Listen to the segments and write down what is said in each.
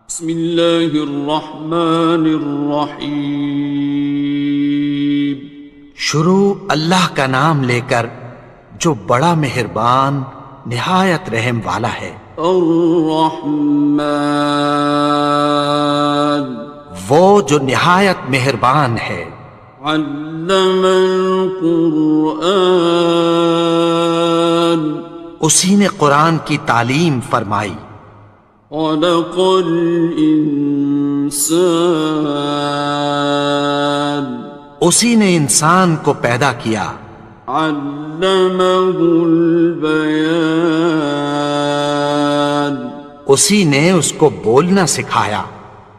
بسم اللہ الرحمن الرحیم۔ شروع اللہ کا نام لے کر جو بڑا مہربان نہایت رحم والا ہے۔ الرحمن، وہ جو نہایت مہربان ہے۔ علم القرآن، اسی نے قرآن کی تعلیم فرمائی۔ خلق الانسان، اسی نے انسان کو پیدا کیا۔ علمہ البیان، اسی نے اس کو بولنا سکھایا۔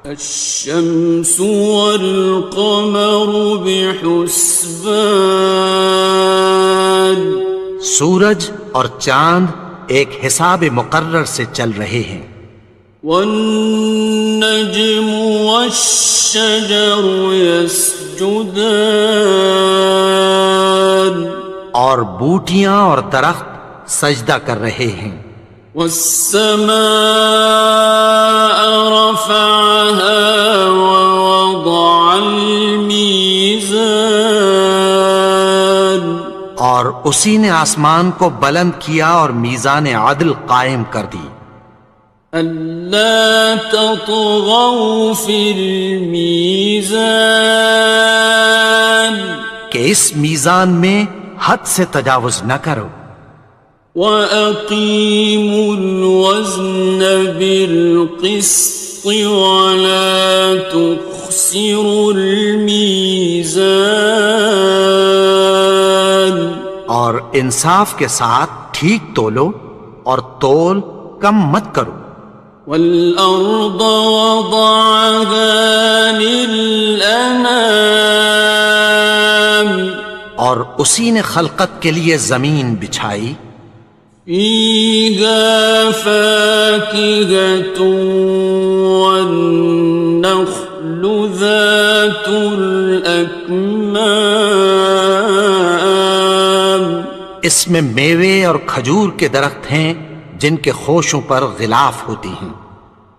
الشمس والقمر بحسبان، سورج اور چاند ایک حساب مقرر سے چل رہے ہیں۔ والنجم والشجر يسجدان، اور بوٹیاں اور درخت سجدہ کر رہے ہیں۔ والسماء رفعها ووضع الميزان، اور اسی نے آسمان کو بلند کیا اور میزان عدل قائم کر دی۔ ألا تطغوا في الميزان، کہ اس میزان میں حد سے تجاوز نہ کرو۔ وَأَقِيمُوا الْوَزْنَ بِالْقِسْطِ وَلَا تُخْسِرُوا الْمِيزَانَ، اور انصاف کے ساتھ ٹھیک تولو اور تول کم مت کرو۔ وَالْأَرْضَ وَضَعَهَا لِلْأَنَامِ، اور اسی نے خلقت کے لیے زمین بچھائی۔ فِيهَا فَاكِهَةٌ وَالنَّخْلُ ذَاتُ الْأَكْمَامِ، اس میں میوے اور کھجور کے درخت ہیں جن کے خوشوں پر غلاف ہوتی ہیں۔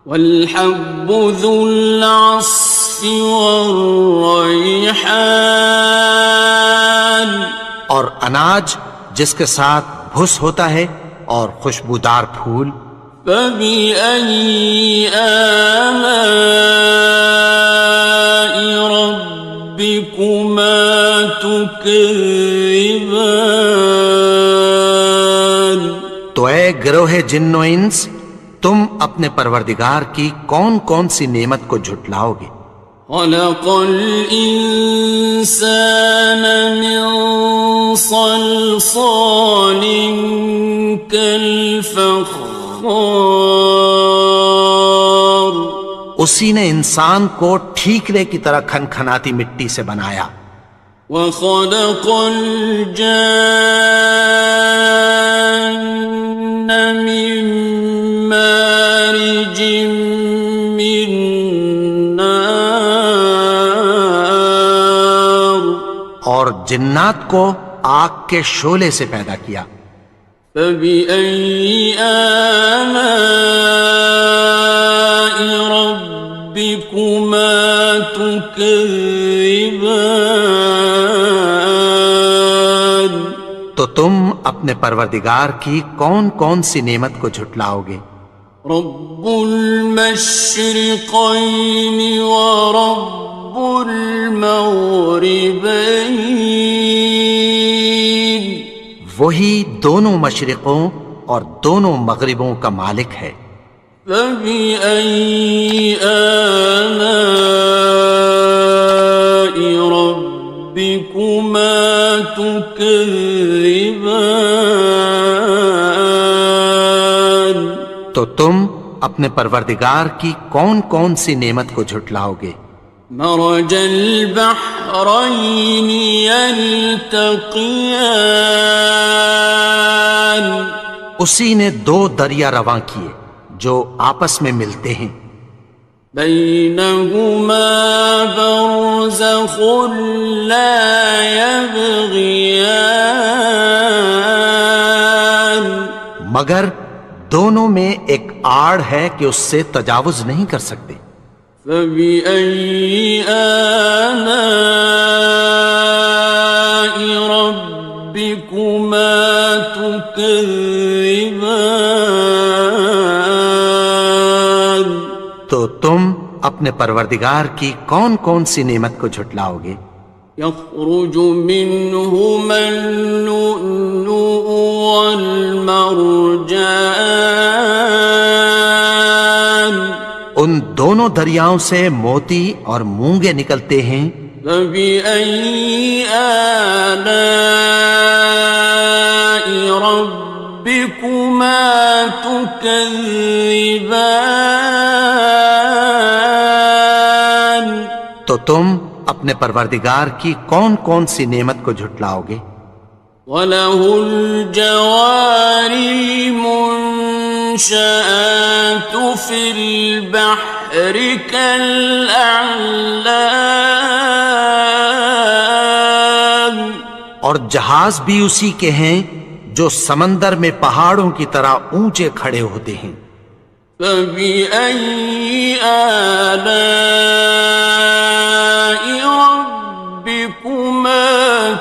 وَالْحَبُّ ذُو الْعَصْفِ وَالرَّيْحَانِ، اور اناج جس کے ساتھ بھس ہوتا ہے اور خوشبودار پھول۔ فَبِأَيِّ آلَاءِ رَبِّكُمَا تُكَذِّبَانِ، تو اے گروہ جن و انس، تم اپنے پروردگار کی کون کون سی نعمت کو جھٹلاؤ گے؟ خَلَقَ الْإِنسَانَ مِنْ صَلْصَالٍ كَالْفَخَّارِ، اسی نے انسان کو ٹھیکرے کی طرح کھنکھناتی مٹی سے بنایا۔ وَخَلَقَ الْجَانَّ مِن مَّارِجٍ مِّن نَّارٍ، اور جنات کو آگ کے شعلے سے پیدا کیا۔ فَبِأَيِّ آلَاءِ رَبِّكُمَا تُكَذِّبَانِ، تو تم اپنے پروردگار کی کون کون سی نعمت کو جھٹلاؤ گے؟ رب المشرقین ورب المغربین، وہی دونوں مشرقوں اور دونوں مغربوں کا مالک ہے۔ فَبِأَيِّ آلَاءِ رَبِّكُمَا تُكَذِّبَانِ، تو تم اپنے پروردگار کی کون کون سی نعمت کو جھٹلاؤ گے؟ مرج البحرین یلتقیان، اسی نے دو دریا رواں کیے جو آپس میں ملتے ہیں۔ بینہما برزخ لا یبغیان، مگر دونوں میں ایک آڑ ہے کہ اس سے تجاوز نہیں کر سکتے۔ فبأي آلاء ربكما تكذبان؟ تو تم اپنے پروردگار کی کون کون سی نعمت کو جھٹلاؤ گے؟ يخرج منهما اللؤلؤ والمرجان ان دونوں دریاؤں سے موتی اور مونگے نکلتے ہیں۔ فبأي آلاء ربكما تكذبان؟ تو تم اپنے پروردگار کی کون کون سی نعمت کو جھٹلاؤ گے؟ وَلَهُ الْجَوَارِ الْمُنشَآتُ فِي الْبَحْرِ كَالْأَعْلَامِ، اور جہاز بھی اسی کے ہیں جو سمندر میں پہاڑوں کی طرح اونچے کھڑے ہوتے ہیں۔ فَبِأَيِّ آلَاءِ رَبِّكُمَا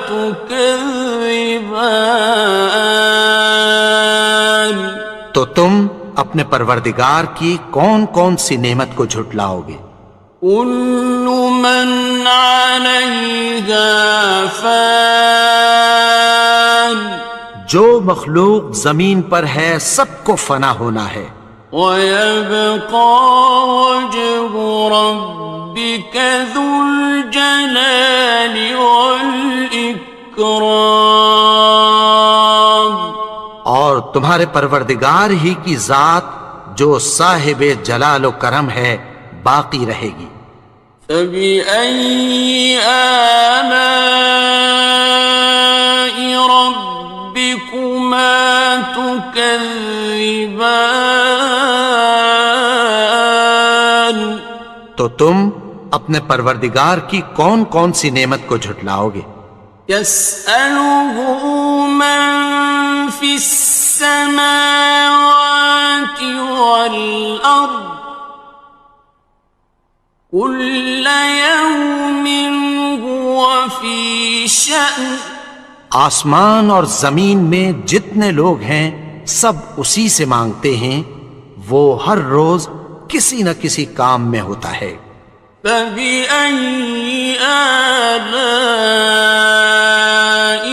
تُكَذِّبَانِ؟ تو تم اپنے پروردگار کی کون کون سی نعمت کو جھٹلاؤ گے؟ كُلُّ مَنْ عَلَيْهَا فَانٍ، جو مخلوق زمین پر ہے سب کو فنا ہونا ہے۔ وَيَبْقَى وَجْهُ رَبِّكَ ذُو الْجَلَالِ وَالْإِكْرَامِ، اور تمہارے پروردگار ہی کی ذات جو صاحب جلال و کرم ہے باقی رہے گی۔ فَبِأَيِّ آلَاءِ رَبِّكُمَا تُكَذِّبَانِ؟ تو تم اپنے پروردگار کی کون کون سی نعمت کو جھٹلاؤ گے؟ يَسْأَلُهُ مَن فِي السَّمَاوَاتِ وَالْأَرْضِ كُلَّ يَوْمٍ هُوَ فِي شَأْنٍ، آسمان اور زمین میں جتنے لوگ ہیں سب اسی سے مانگتے ہیں، وہ ہر روز کسی نہ کسی کام میں ہوتا ہے۔ فَبِأَيِّ آلَاءِ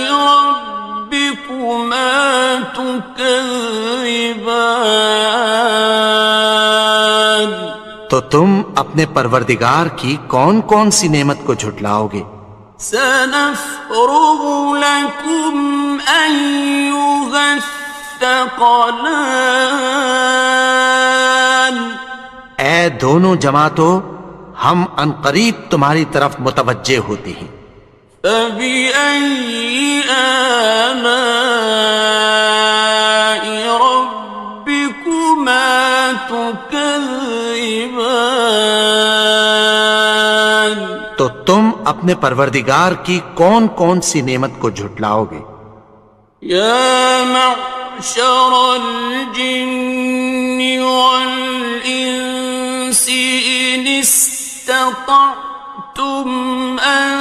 رَبِّكُمَا تُكَذِّبَانِ؟ تو تم اپنے پروردگار کی کون کون سی نعمت کو جھٹلاؤ گے؟ سَنَفْرُغُ لَكُمْ أَيُّهَ الثَّقَلَانِ؟ اے دونوں جماعتوں، ہم عنقریب تمہاری طرف متوجہ ہوتے ہیں۔ فَبِأَيِّ آلَاءِ رَبِّكُمَا تُكَذِّبَانِ؟ تو تم اپنے پروردگار کی کون کون سی نعمت کو جھٹلاؤ گے؟ يَا مَعْشَرَ الْجِنِّ وَالْإِنسِ إِنِ اسْتَطَعْتُمْ أَن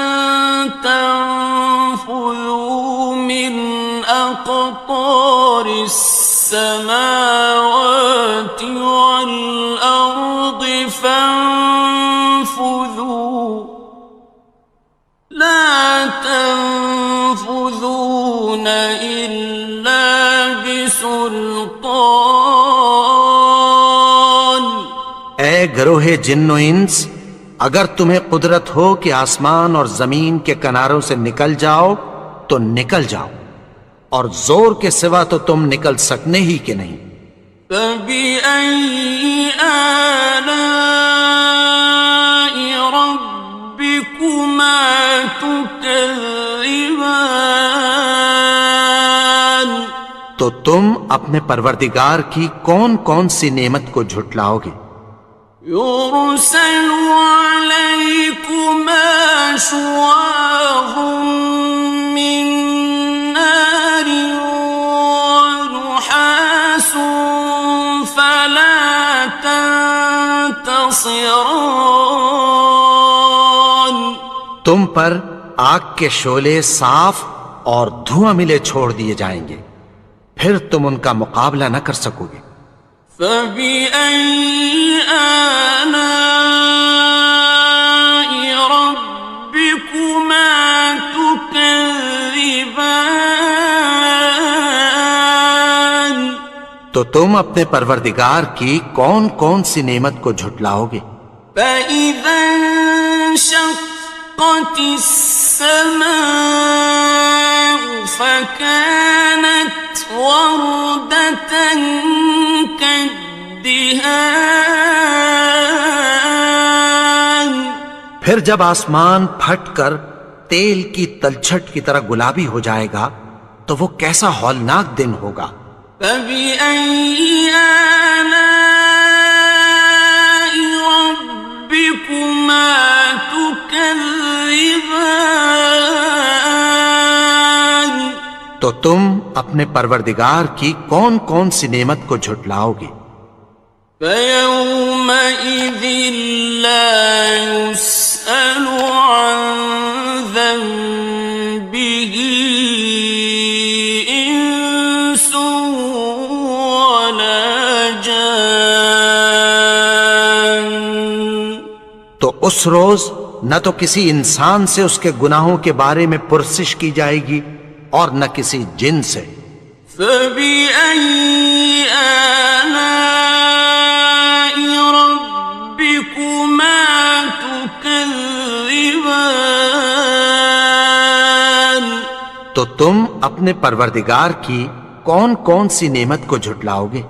تَنفُذُوا مِنْ أَقْطَارِ السَّمَاوَاتِ وَالْأَرْضِ فَانفُذُوا لَا تَنفُذُونَ إِلَّا بِسُلْطَانٍ۔ اے گروہ جن و انس، اگر تمہیں قدرت ہو کہ آسمان اور زمین کے کناروں سے نکل جاؤ تو نکل جاؤ، اور زور کے سوا تو تم نکل سکنے ہی کہ نہیں۔ فَبِأَيِّ آلَاءِ رَبِّكُمَا تُكَذِّبَانِ؟ تو تم اپنے پروردگار کی کون کون سی نعمت کو جھٹلاؤ گے؟ يُرْسَلُ عَلَيْكُمَا شُوَاظٌ مِّن نَّارٍ وَنُحَاسٌ فَلَا خصران. تم پر آگ کے شعلے صاف اور دھواں ملے چھوڑ دیے جائیں گے، پھر تم ان کا مقابلہ نہ کر سکو گے۔ فبأي آلاء ربكما تكذبان. تو تم اپنے پروردگار کی کون کون سی نعمت کو جھٹلاؤ گے؟ فإذا انشقت السماء فكانت وردة كالدهان. پھر جب آسمان پھٹ کر تیل کی تلچھٹ کی طرح گلابی ہو جائے گا تو وہ کیسا ہولناک دن ہوگا۔ فبأي آلاء ربكما تكذبان. تو تم اپنے پروردگار کی کون کون سی نعمت کو جھٹلاؤ گے؟ فيومئذ لا يسأل عن ذنبه إنس ولا جان. تو اس روز نہ تو کسی انسان سے اس کے گناہوں کے بارے میں پرسش کی جائے گی اور نہ کسی جن سے۔ فبأي آلاء ربكما تكذبان. تو تم اپنے پروردگار کی کون کون سی نعمت کو جھٹلاؤ گے؟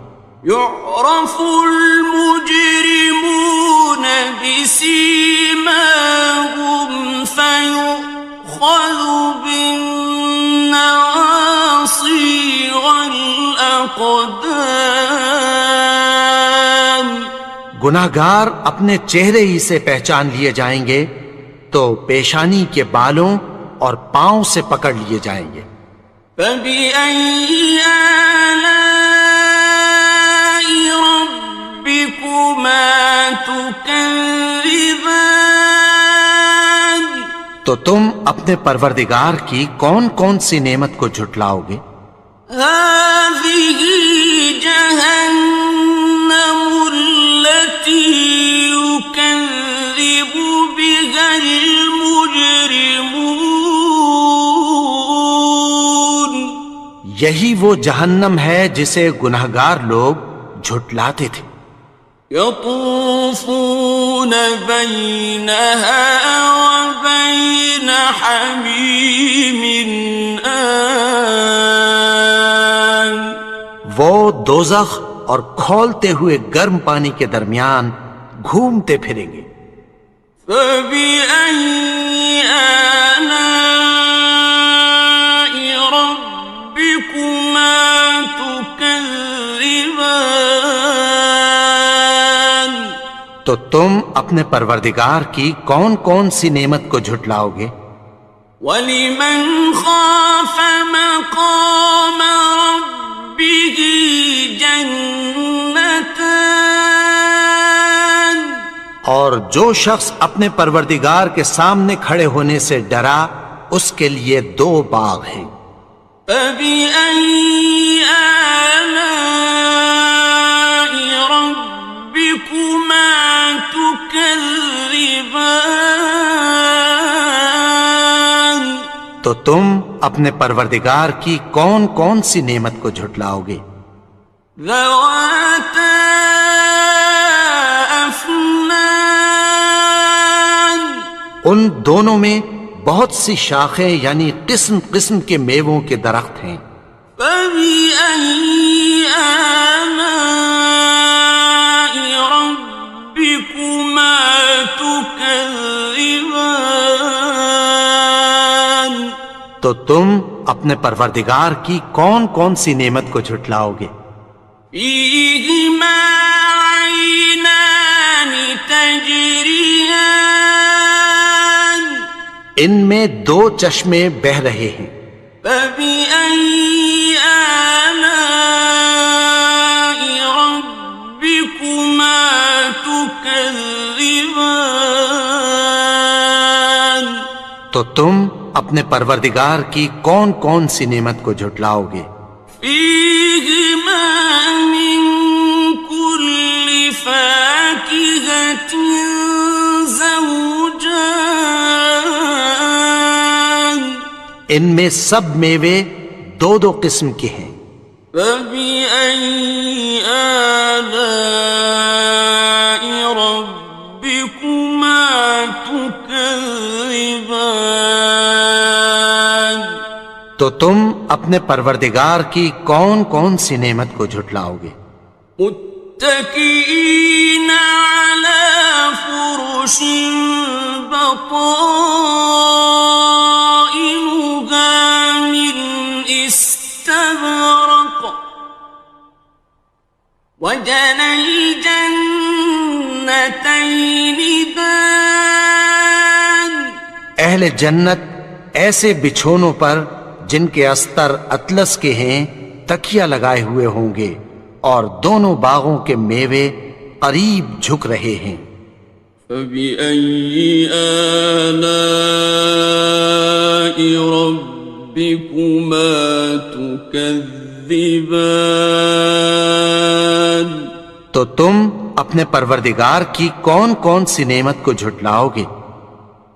يعرف المجرمون بسيماهم فيؤخذ بالنواصي والأقدام. گناہگار اپنے چہرے ہی سے پہچان لیے جائیں گے تو پیشانی کے بالوں اور پاؤں سے پکڑ لیے جائیں گے۔ فبأي آلاء ربكما تكذبان. تو تم اپنے پروردگار کی کون کون سی نعمت کو جھٹلاؤ گے؟ هذه جهنم التي يكذب بها المجرمون. یہی وہ جہنم ہے جسے گناہگار لوگ جھٹلاتے تھے۔ يطوفون بينها وبين حميم آن. وہ دوزخ اور کھولتے ہوئے گرم پانی کے درمیان گھومتے پھریں گے۔ فبأي آلاء ربكما تكذبان. تو تم اپنے پروردگار کی کون کون سی نعمت کو جھٹلاؤ گے؟ وَلِمَنْ خَافَ مَقَامَ رَبِّهِ جَنَّتَانِ. اور جو شخص اپنے پروردگار کے سامنے کھڑے ہونے سے ڈرا اس کے لیے دو باغ ہیں۔ فَبِأَيِّ آلَاءِ رَبِّكُمَا تُكَذِّبَانِ. تو تم اپنے پروردگار کی کون کون سی نعمت کو جھٹلاؤ گے؟ ذَوَاتَا أَفْنَانٍ. ان دونوں میں بہت سی شاخیں یعنی قسم قسم کے میووں کے درخت ہیں۔ فَبِأَيِّ آلَاءِ رَبِّكُمَا تُكَذِّبَانِ. تو تم اپنے پروردگار کی کون کون سی نعمت کو جھٹلاؤ گے؟ فِيهِمَا عَيْنَانِ تَجْرِيَانِ. ان میں دو چشمے بہہ رہے ہیں۔ فَبِأَيِّ آلَاءِ رَبِّكُمَا تُكَذِّبَانِ. تو تم اپنے پروردگار کی کون کون سی نعمت کو جھٹلاؤ گے؟ فيهما من كل فاكهة زوجان ان میں سب میوے دو دو قسم کے ہیں۔ فبأي آلاء ربكما تكذبان تو تم اپنے پروردگار کی کون کون سی نعمت کو جھٹلاؤ گے؟ متكئين على فرش بطائنها من استبرق وجنى الجنتين دان اہل جنت ایسے بچھونوں پر جن کے استر اطلس کے ہیں تکیہ لگائے ہوئے ہوں گے، اور دونوں باغوں کے میوے قریب جھک رہے ہیں۔ فبأي آلاء ربكما تكذبان تو تم اپنے پروردگار کی کون کون سی نعمت کو جھٹلاؤ گے؟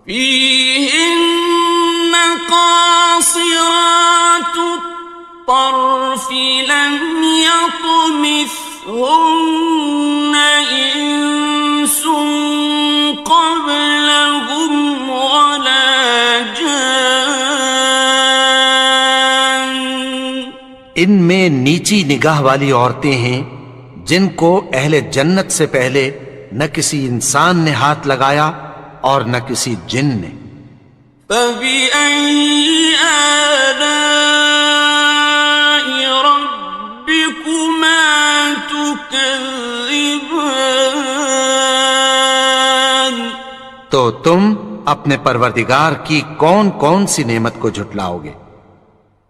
فيهن قاصرات الطرف لم يطمثهن إنس قبلهم ولا جان ان میں نیچی نگاہ والی عورتیں ہیں جن کو اہل جنت سے پہلے نہ کسی انسان نے ہاتھ لگایا اور نہ کسی جن نے۔ فبأي آلاء ربكما تكذبان تو تم اپنے پروردگار کی کون کون سی نعمت کو جھٹلاؤ گے؟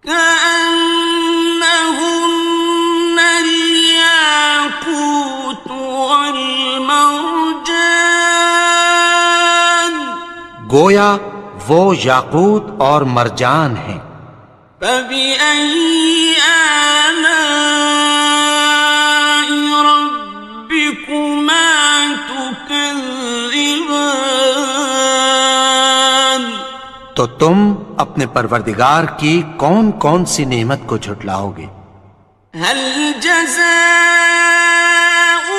كأنهن الياقوت والمرجان گویا وہ یاقوت اور مرجان ہیں۔ فبأي آلاء ربكما تكذبان تو تم اپنے پروردگار کی کون کون سی نعمت کو جھٹلاؤ گے؟ هل جزاء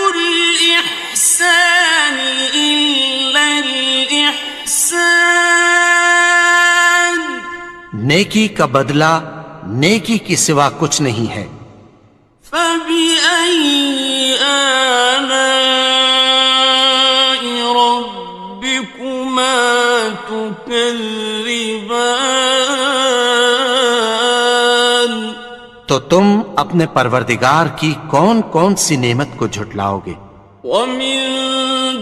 الإحسان إلا الإحسان نیکی کا بدلہ نیکی کی سوا کچھ نہیں ہے۔ فبأي آلاء ربكما تكذبان تو تم اپنے پروردگار کی کون کون سی نعمت کو جھٹلاؤ گے؟ ومن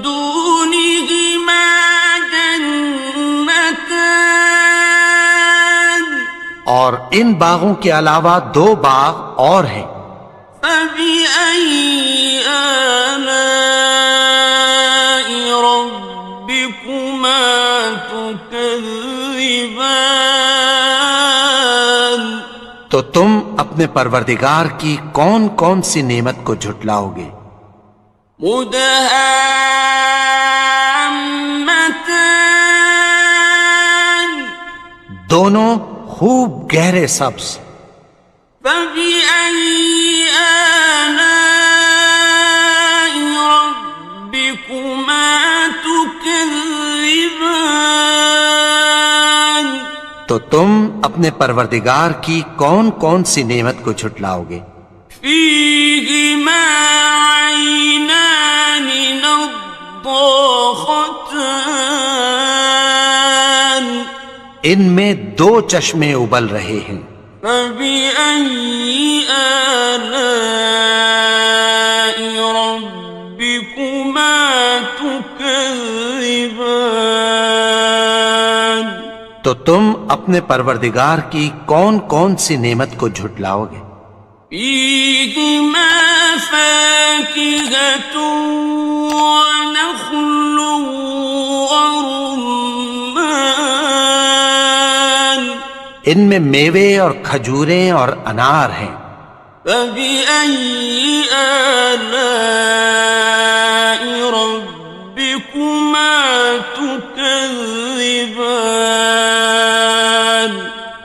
دونهما جنتان اور ان باغوں کے علاوہ دو باغ اور ہیں۔ فبأي آلاء ربكما تكذبان تو تم اپنے پروردگار کی کون کون سی نعمت کو جھٹلاؤ گے؟ مدهامتان دونوں خوب گہرے سبز۔ فبأي آلاء ربكما تكذبان تو تم اپنے پروردگار کی کون کون سی نعمت کو جھٹلاؤ گے؟ فيهما عينان نضاختان ان میں دو چشمے ابل رہے ہیں۔ فبأي آلاء ربكما تكذبان تو تم اپنے پروردگار کی کون کون سی نعمت کو جھٹلاؤ گے؟ فيهما فاكهة ونخل ورمان ان میں میوے اور کھجوریں اور انار ہیں۔ فبأي آلاء ربكما تكذبان؟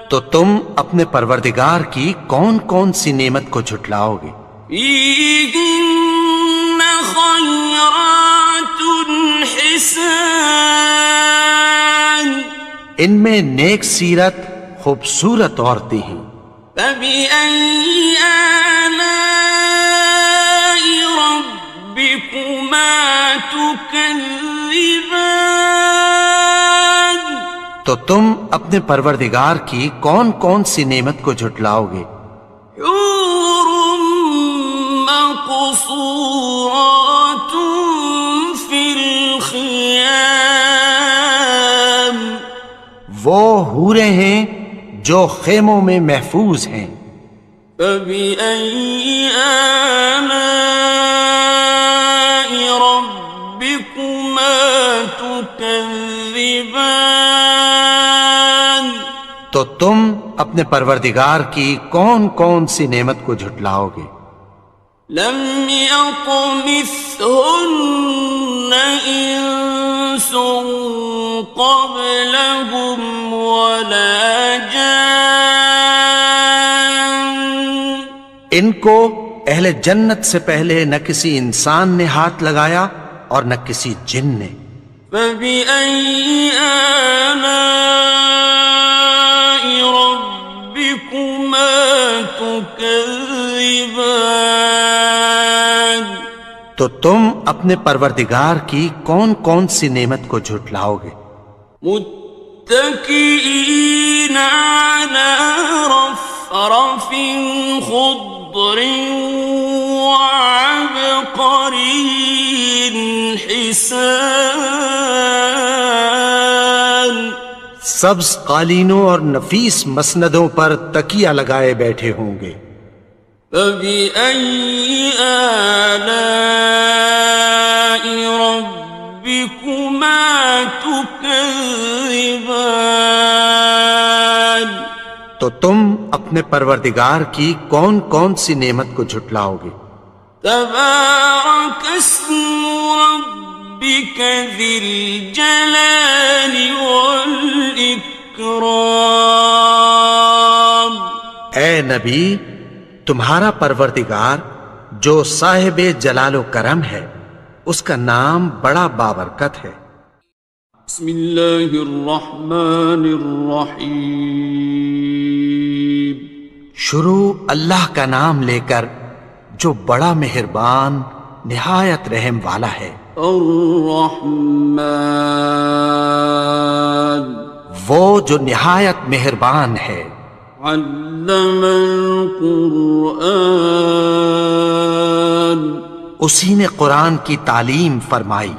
تو تم اپنے پروردگار کی کون کون سی نعمت کو جھٹلاؤ گے؟ فيهن خيرات حسان، ان میں نیک سیرت خوبصورت عورتیں ہیں۔ فبأي آلاء ربكما تكذبان؟ تو تم اپنے پروردگار کی کون کون سی نعمت کو جھٹلاؤ گے؟ حور مقصورات في الخيام، وہ حوریں ہیں جو خیموں میں محفوظ ہیں۔ فبأي آلاء ربكما تكذبان؟ تو تم اپنے پروردگار کی کون کون سی نعمت کو جھٹلاؤ گے؟ لم يطمثهن إنس قبلهم ولا جان، ان کو اہل جنت سے پہلے نہ کسی انسان نے ہاتھ لگایا اور نہ کسی جن نے۔ فبأي آلاء ربكما تكذبان؟ تو تم اپنے پروردگار کی کون کون سی نعمت کو جھٹلاؤ گے؟ متكئين على رفرف خضر وعبقري حسان، سبز قالینوں اور نفیس مسندوں پر تکیہ لگائے بیٹھے ہوں گے۔ فبأي آلاء ربكما تكذبان؟ تو تم اپنے پروردگار کی کون کون سی نعمت کو جھٹلاؤ گے؟ تبارك اسم ربك ذي الجلال والإكرام۔ اے نبی، تمہارا پروردگار جو صاحب جلال و کرم ہے، اس کا نام بڑا بابرکت ہے۔ بسم اللہ الرحمن الرحیم، شروع اللہ کا نام لے کر جو بڑا مہربان نہایت رحم والا ہے۔ الرحمن، وہ جو نہایت مہربان ہے۔ علم القرآن، اسی نے قرآن کی تعلیم فرمائی۔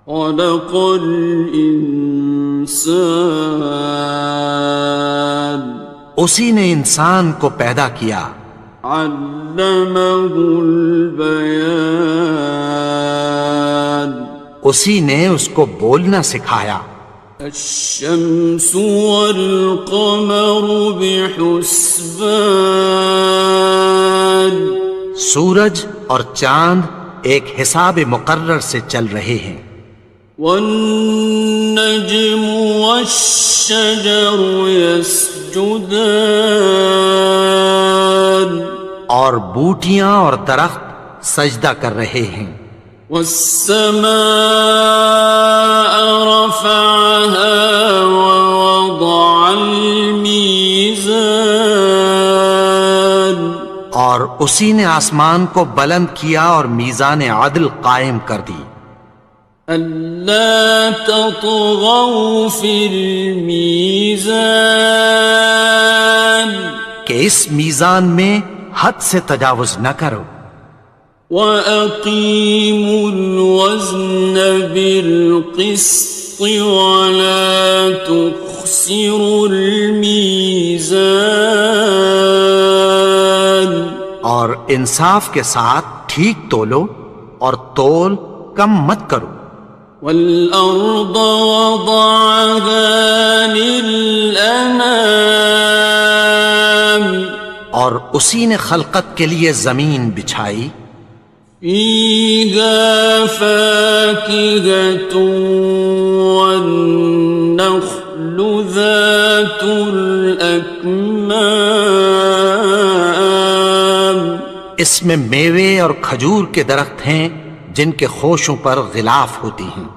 خلق الانسان، اسی نے انسان کو پیدا کیا۔ علمہ البیان، اسی نے اس کو بولنا سکھایا۔ الشمس والقمر بحسبان، سورج اور چاند ایک حساب مقرر سے چل رہے ہیں۔ والنجم والشجر يسجدان، اور بوٹیاں اور درخت سجدہ کر رہے ہیں۔ والسماء رفعها ووضع الميزان، اور اسی نے آسمان کو بلند کیا اور میزان عدل قائم کر دی۔ ألا تطغوا في الميزان، کہ اس میزان میں حد سے تجاوز نہ کرو۔ وَأَقِيمُوا الْوَزْنَ بِالْقِسْطِ وَلَا تُخْسِرُوا الْمِيزَانَ، اور انصاف کے ساتھ ٹھیک تولو اور تول کم مت کرو۔ والأرض وضعها للأنام اور اسی نے خلقت کے لیے زمین بچھائی، فيها فاكهة والنخل ذات الأكمام اس میں میوے اور کھجور کے درخت ہیں جن کے خوشوں پر غلاف ہوتی ہیں،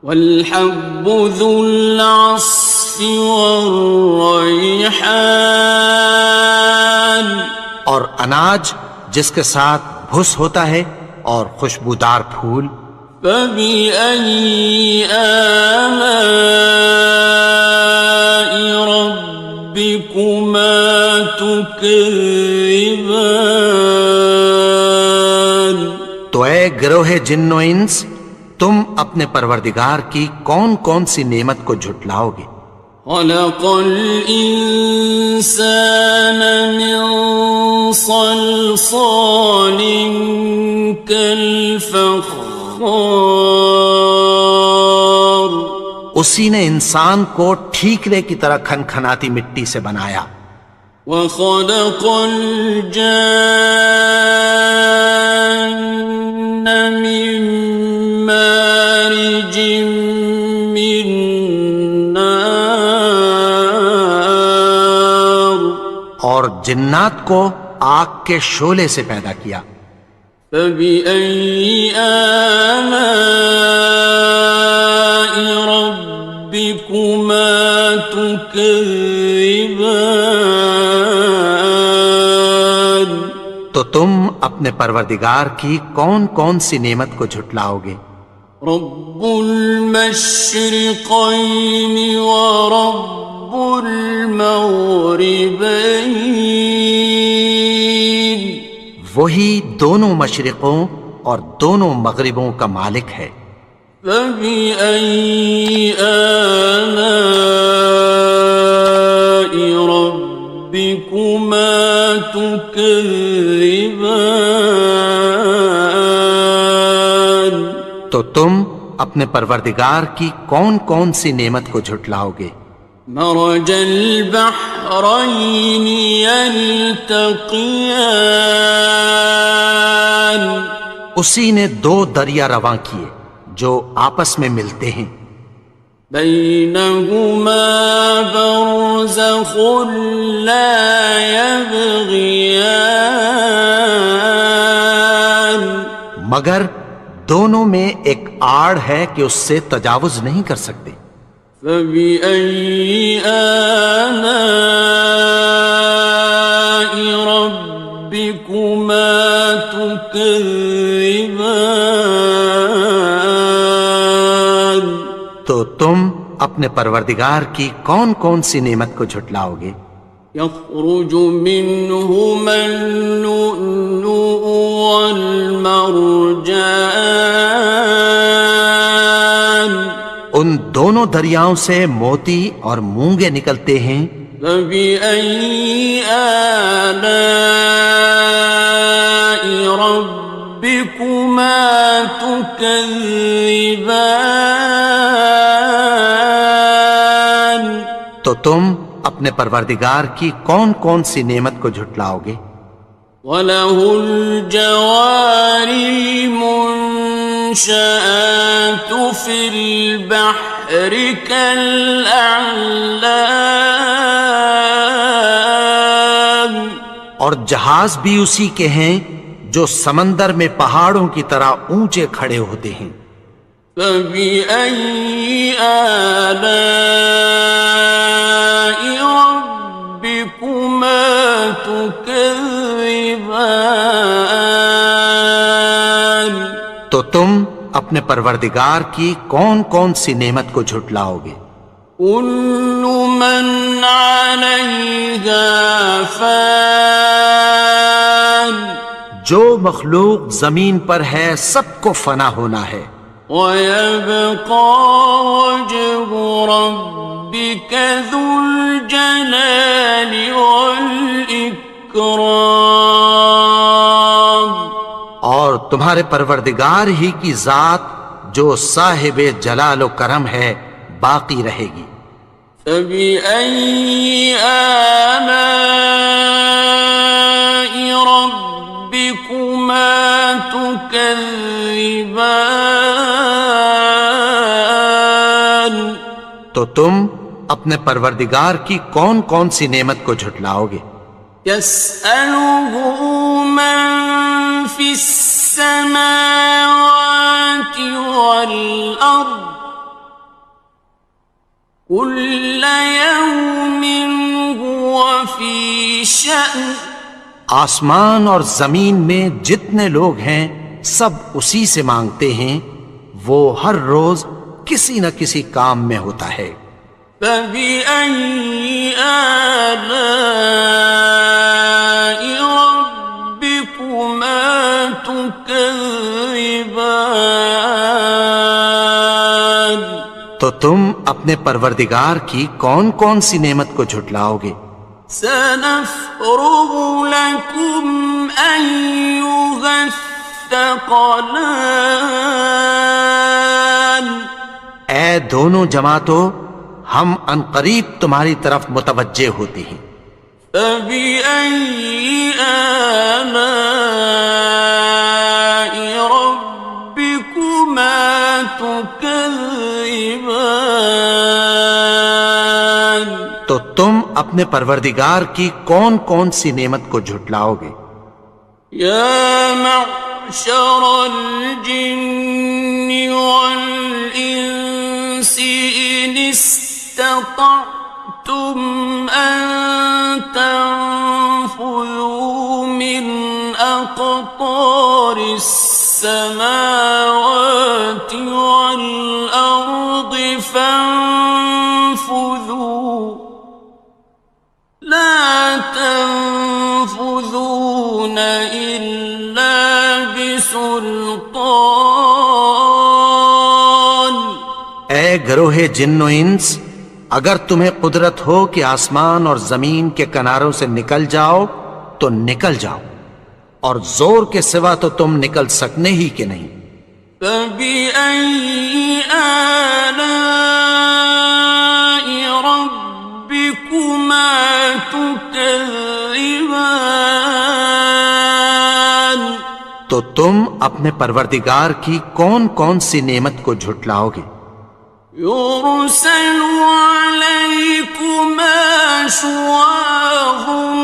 والحب ذو العصف والريحان اور اناج جس کے ساتھ بھس ہوتا ہے اور خوشبودار پھول۔ فبأي آلاء ربكما تكذبان تو اے گروہ جن و انس، تم اپنے پروردگار کی کون کون سی نعمت کو جھٹلاؤ گے؟ خلق الإنسان من صلصال كالفخار اسی نے انسان کو ٹھیکرے کی طرح کھنکھناتی مٹی سے بنایا، وخلق الجان من مارج من نار اور جنات کو آگ کے شعلے سے پیدا کیا۔ فبأي آلاء ربكما تكذبان تو تم اپنے پروردگار کی کون کون سی نعمت کو جھٹلاؤ گے؟ رب المشرقين ورب المغربين وہی دونوں مشرقوں اور دونوں مغربوں کا مالک ہے۔ فبأي آلاء ربكما تكذبان تو تم اپنے پروردگار کی کون کون سی نعمت کو جھٹلاؤ گے؟ مرج البحرين يلتقيان اسی نے دو دریا رواں کیے جو آپس میں ملتے ہیں، بينهما برزخ لا يبغيان مگر دونوں میں ایک آڑ ہے کہ اس سے تجاوز نہیں کر سکتے۔ فبأي آلاء ربكما تكذبان تو تم اپنے پروردگار کی کون کون سی نعمت کو جھٹلاؤ گے؟ يخرج منهما اللؤلؤ والمرجان ان دونوں دریاؤں سے موتی اور مونگے نکلتے ہیں۔ فبأي آلاء ربكما تكذبان تو تم اپنے پروردگار کی کون کون سی نعمت کو جھٹلاؤ گے؟ وَلَهُ الْجَوَارِ الْمُنشَآتُ فِي الْبَحْرِ كَالْأَعْلَامِ اور جہاز بھی اسی کے ہیں جو سمندر میں پہاڑوں کی طرح اونچے کھڑے ہوتے ہیں۔ فَبِأَيِّ آلَاءِ رَبِّكُمَا تُكَذِّبَانِ تو تم اپنے پروردگار کی کون کون سی نعمت کو جھٹلاؤ گے؟ كُلُّ مَنْ عَلَيْهَا فَانٍ جو مخلوق زمین پر ہے سب کو فنا ہونا ہے، وَيَبْقَى وَجْهُ رَبِّكَ ذُو الْجَلَالِ وَالْإِكْرَامِ اور تمہارے پروردگار ہی کی ذات جو صاحب جلال و کرم ہے باقی رہے گی۔ فَبِأَيِّ آلَاءِ رَبِّكُمَا تُكَذِّبَانِ؟ تو تم اپنے پروردگار کی کون کون سی نعمت کو جھٹلاؤ گے؟ يَسْأَلُهُ مَن فِي السَّمَاوَاتِ وَالْأَرْضِ كُلَّ يَوْمٍ هُوَ فِي شَأْنٍ۔ آسمان اور زمین میں جتنے لوگ ہیں سب اسی سے مانگتے ہیں، وہ ہر روز کسی نہ کسی کام میں ہوتا ہے۔ فَبِأَيِّ آلَاءِ رَبِّكُمَا تُكَذِّبَانِ؟ تو تم اپنے پروردگار کی کون کون سی نعمت کو جھٹلاؤ گے؟ سَنَفْرُغُ لَكُمْ أَيُّهَ الثَّقَلَانِ۔ اے دونوں جماعتوں، ہم عنقریب تمہاری طرف متوجہ ہوتے ہیں۔ فَبِأَيِّ آلَاءِ رَبِّكُمَا تُكَذِّبَانِ؟ تو تم اپنے پروردگار کی کون کون سی نعمت کو جھٹلاؤ گے؟ یا معشر الجن والانس ان استطعتم ان تنفذوا من اقطار السماوات والارض فانفذوا لا تنفذون إلا بسلطان۔ اے گروہ جن و انس، اگر تمہیں قدرت ہو کہ آسمان اور زمین کے کناروں سے نکل جاؤ تو نکل جاؤ، اور زور کے سوا تو تم نکل سکنے ہی کہ نہیں۔ فَبِأَيِّ آلَاءِ رَبِّكُمَا تُكَذِّبَانِ؟ تو تم اپنے پروردگار کی کون کون سی نعمت کو جھٹلاؤ گے؟ يُرْسَلُ عَلَيْكُمَا شُوَاظٌ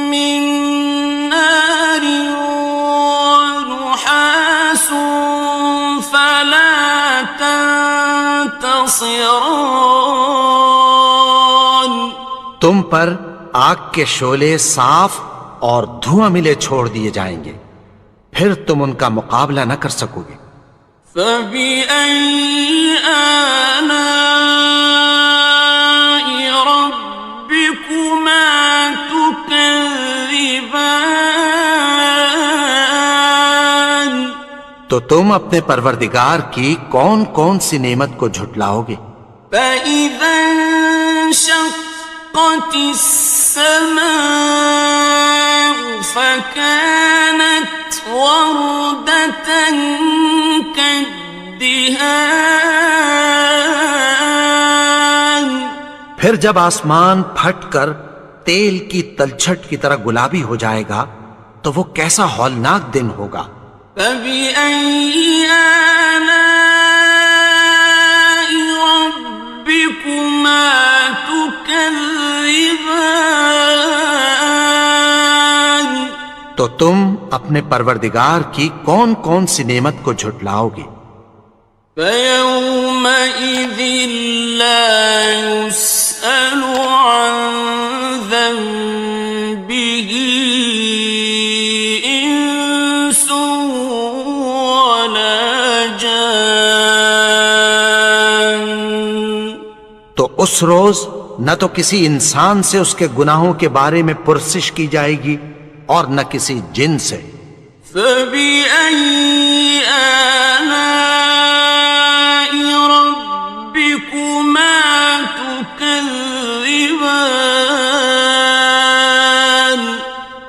مِّن نَّارٍ وَنُحَاسٌ فَلَا تَنتَصِرَانِ۔ تم پر آگ کے شعلے صاف اور دھواں ملے چھوڑ دیے جائیں گے، پھر تم ان کا مقابلہ نہ کر سکو گے۔ فَبِأَيِّ آلَاءِ رَبِّكُمَا تُكَذِّبَانِ؟ تو تم اپنے پروردگار کی کون کون سی نعمت کو جھٹلاؤ گے؟ فَإِذَا انشَقَّتِ السَّمَاءُ فَكَانَتْ وَرْدَةً كَالدِّهَانِ۔ پھر جب آسمان پھٹ کر تیل کی تلچھٹ کی طرح گلابی ہو جائے گا تو وہ کیسا ہولناک دن ہوگا۔ فَبِأَيِّ آلَاءِ رَبِّكُمَا تُكَذِّبَانِ؟ تو تم اپنے پروردگار کی کون کون سی نعمت کو جھٹلاؤ گے؟ فَيَوْمَئِذٍ لَا يُسْأَلُ عَن ذَنبِهِ إِنسٌ وَلَا جَانٌ۔ تو اس روز نہ تو کسی انسان سے اس کے گناہوں کے بارے میں پرسش کی جائے گی اور نہ کسی جن سے۔ فَبِأَيِّ آلَاءِ رَبِّكُمَا تُكَذِّبَانِ؟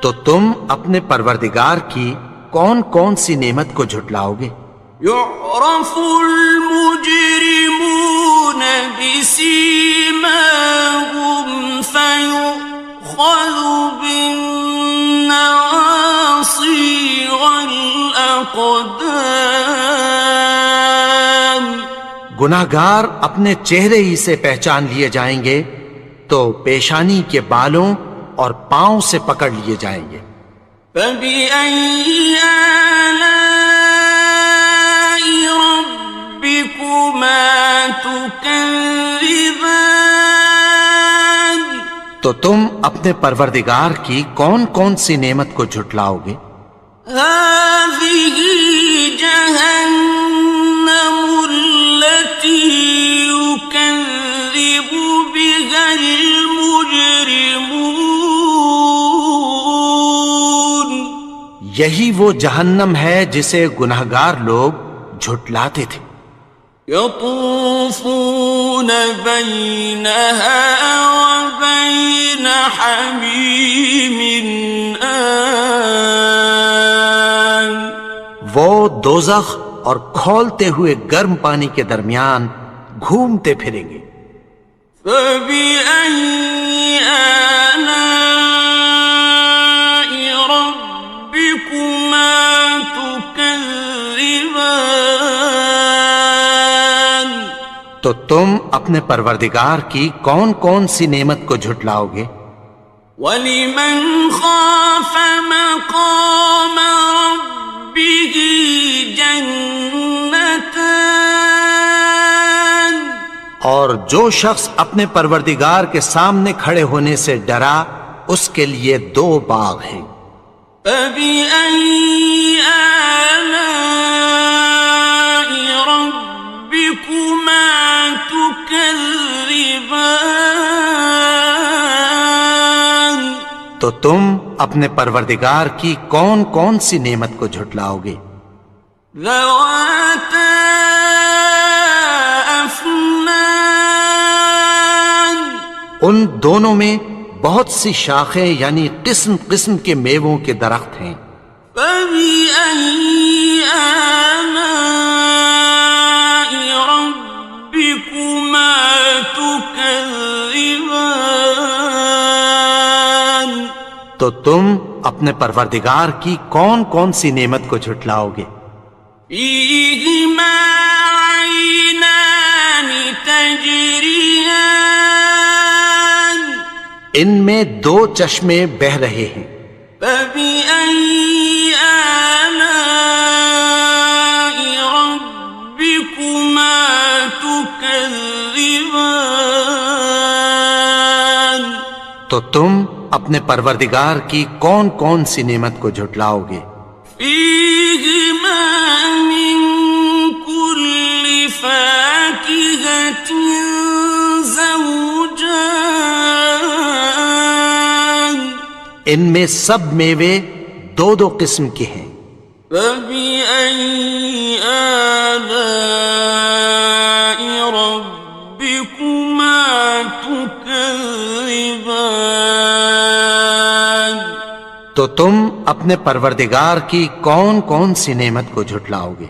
تو تم اپنے پروردگار کی کون کون سی نعمت کو جھٹلاؤ گے؟ يعرف المجرمون بسيماهم فيؤخذ بالنواصي والأقدام. گناہگار اپنے چہرے ہی سے پہچان لیے جائیں گے تو پیشانی کے بالوں اور پاؤں سے پکڑ لیے جائیں گے. فَبِأَيِّ آلَاءِ رَبِّكُمَا تُكَذِّبَانِ. تو تم اپنے پروردگار کی کون کون سی نعمت کو جھٹلاؤ گے؟ هَٰذِهِ جَهَنَّمُ الَّتِي يُكَذِّبُ بِهَا الْمُجْرِمُونَ. یہی وہ جہنم ہے جسے گناہگار لوگ جھٹلاتے تھے. يطوفون بينها وبين حميم آن. وہ دوزخ اور کھولتے ہوئے گرم پانی کے درمیان گھومتے پھریں گے. فبأي آلاء ربكما تكذبان. تو تم اپنے پروردگار کی کون کون سی نعمت کو جھٹلاؤ گے؟ وَلِمَنْ خَافَ مَقَامَ رَبِّهِ جَنَّتَانِ. اور جو شخص اپنے پروردگار کے سامنے کھڑے ہونے سے ڈرا اس کے لیے 2 باغ ہیں. فَبِأَيِّ آلَاءِ رَبِّكُمَا تُكَذِّبَانِ. تو تم اپنے پروردگار کی کون کون سی نعمت کو جھٹلاؤ گے؟ ذَوَاتَا أَفْنَانٍ. ان دونوں میں بہت سی شاخیں یعنی قسم قسم کے میووں کے درخت ہیں. فَبِأَيِّ آلَاءِ رَبِّكُمَا تُكَذِّبَانِ. تو تم اپنے پروردگار کی کون کون سی نعمت کو جھٹلاؤ گے؟ فِيهِمَا عَيْنَانِ تَجْرِيَانِ. ان میں 2 چشمے بہہ رہے ہیں. فَبِأَيِّ آلَاءِ رَبِّكُمَا تُكَذِّبَانِ. تو تم اپنے پروردگار کی کون کون سی نعمت کو جھٹلاؤ گے؟ فِيهِمَا مِن كُلِّ فَاكِهَةٍ زَوْجَانِ. ان میں سب میوے 2 قسم کے ہیں. فَبِأَيِّ آلَاءِ رَبِّكُمَا تُكَذِّبَانِ. تو تم اپنے پروردگار کی کون کون سی نعمت کو جھٹلاؤ گے؟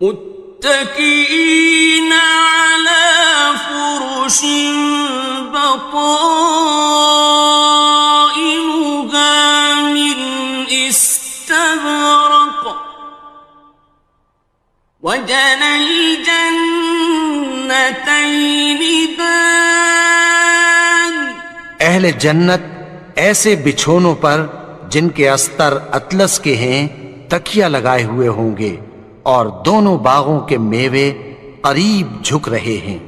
متكئين على فرش بطائنها من استبرق وجنى الجنتين دان. اہل جنت ایسے بچھونوں پر جن کے استر اطلس کے ہیں تکیہ لگائے ہوئے ہوں گے اور دونوں باغوں کے میوے قریب جھک رہے ہیں.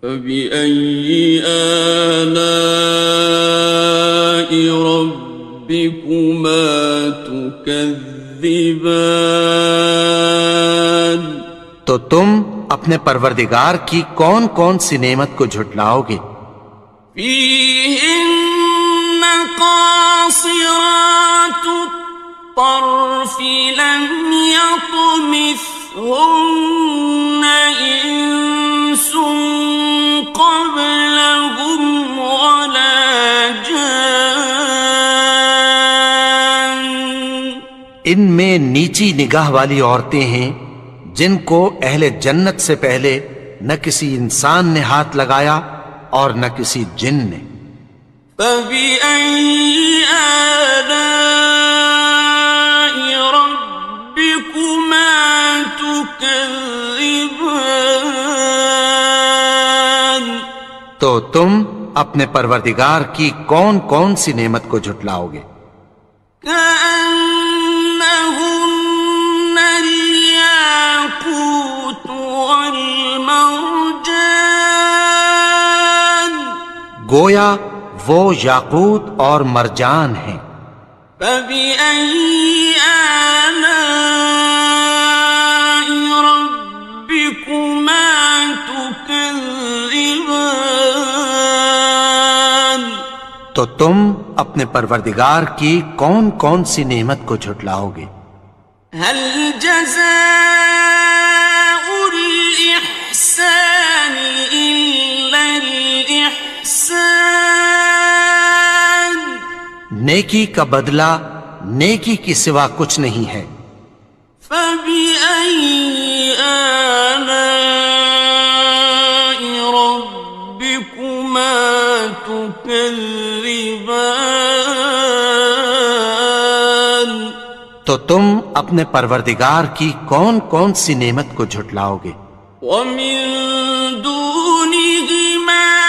فَبِأَيِّ آلَاءِ رَبِّكُمَا تُكَذِّبَانِ. تو تم اپنے پروردگار کی کون کون سی نعمت کو جھٹلاؤ گے؟ فِيهِنَّ قَاصِرَاتُ الطَّرْفِ لَمْ يَطْمِثْهُنَّ إِنسٌ قَبْلَهُمْ وَلَا جَانٌّ. ان میں نیچی نگاہ والی عورتیں ہیں جن کو اہل جنت سے پہلے نہ کسی انسان نے ہاتھ لگایا اور نہ کسی جن نے۔ فَبِأَيِّ آلَاءِ رَبِّكُمَا تُكَذِّبَانِ؟ تو تم اپنے پروردگار کی کون کون سی نعمت کو جھٹلاؤ گے؟ كأنهن الياقوت والمرجان، گویا وہ یاقوت اور مرجان ہیں۔ فبأي آلاء ربكما تكذبان؟ تو تم اپنے پروردگار کی کون کون سی نعمت کو جھٹلاؤ گے؟ هل جزاء الإحسان إلا الإحسان؟ نیکی کا بدلہ نیکی کی سوا کچھ نہیں ہے۔ فبأي آلاء ربكما تكذبان؟ تو تم اپنے پروردگار کی کون کون سی نعمت کو جھٹلاؤ گے؟ ومن دونهما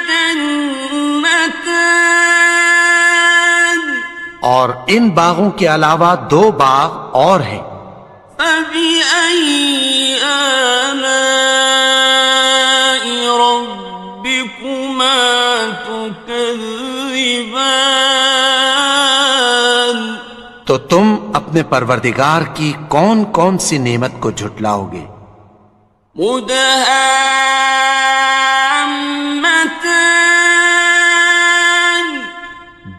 جنتان، اور ان باغوں کے علاوہ دو باغ اور ہیں۔ فبأي آلاء ربكما تكذبان؟ تو تم اپنے پروردگار کی کون کون سی نعمت کو جھٹلاؤ گے؟ مدهامتان،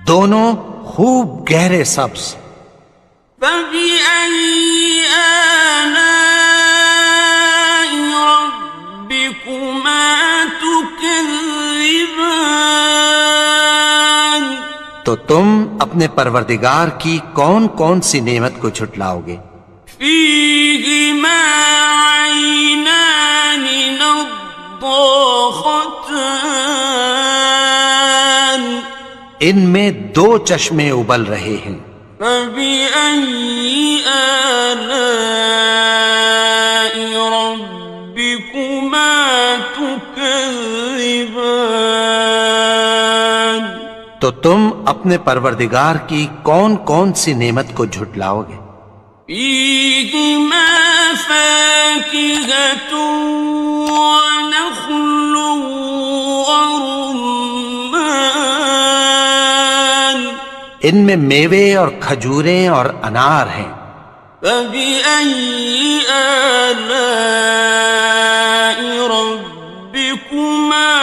دونوں خوب گہرے سبز۔ فبأي آلاء ربكما تكذبان؟ تو تم اپنے پروردگار کی کون کون سی نعمت کو جھٹلاؤ گے؟ فيهما عينان نضاختان، ان میں دو چشمے ابل رہے ہیں۔ فبأي آلاء ربكما تكذبان؟ تو تم اپنے پروردگار کی کون کون سی نعمت کو جھٹلاؤ گے؟ فيهما فاكهة ونخل ورمان، ان میں میوے اور کھجوریں اور انار ہیں۔ فبأي آلاء ربكما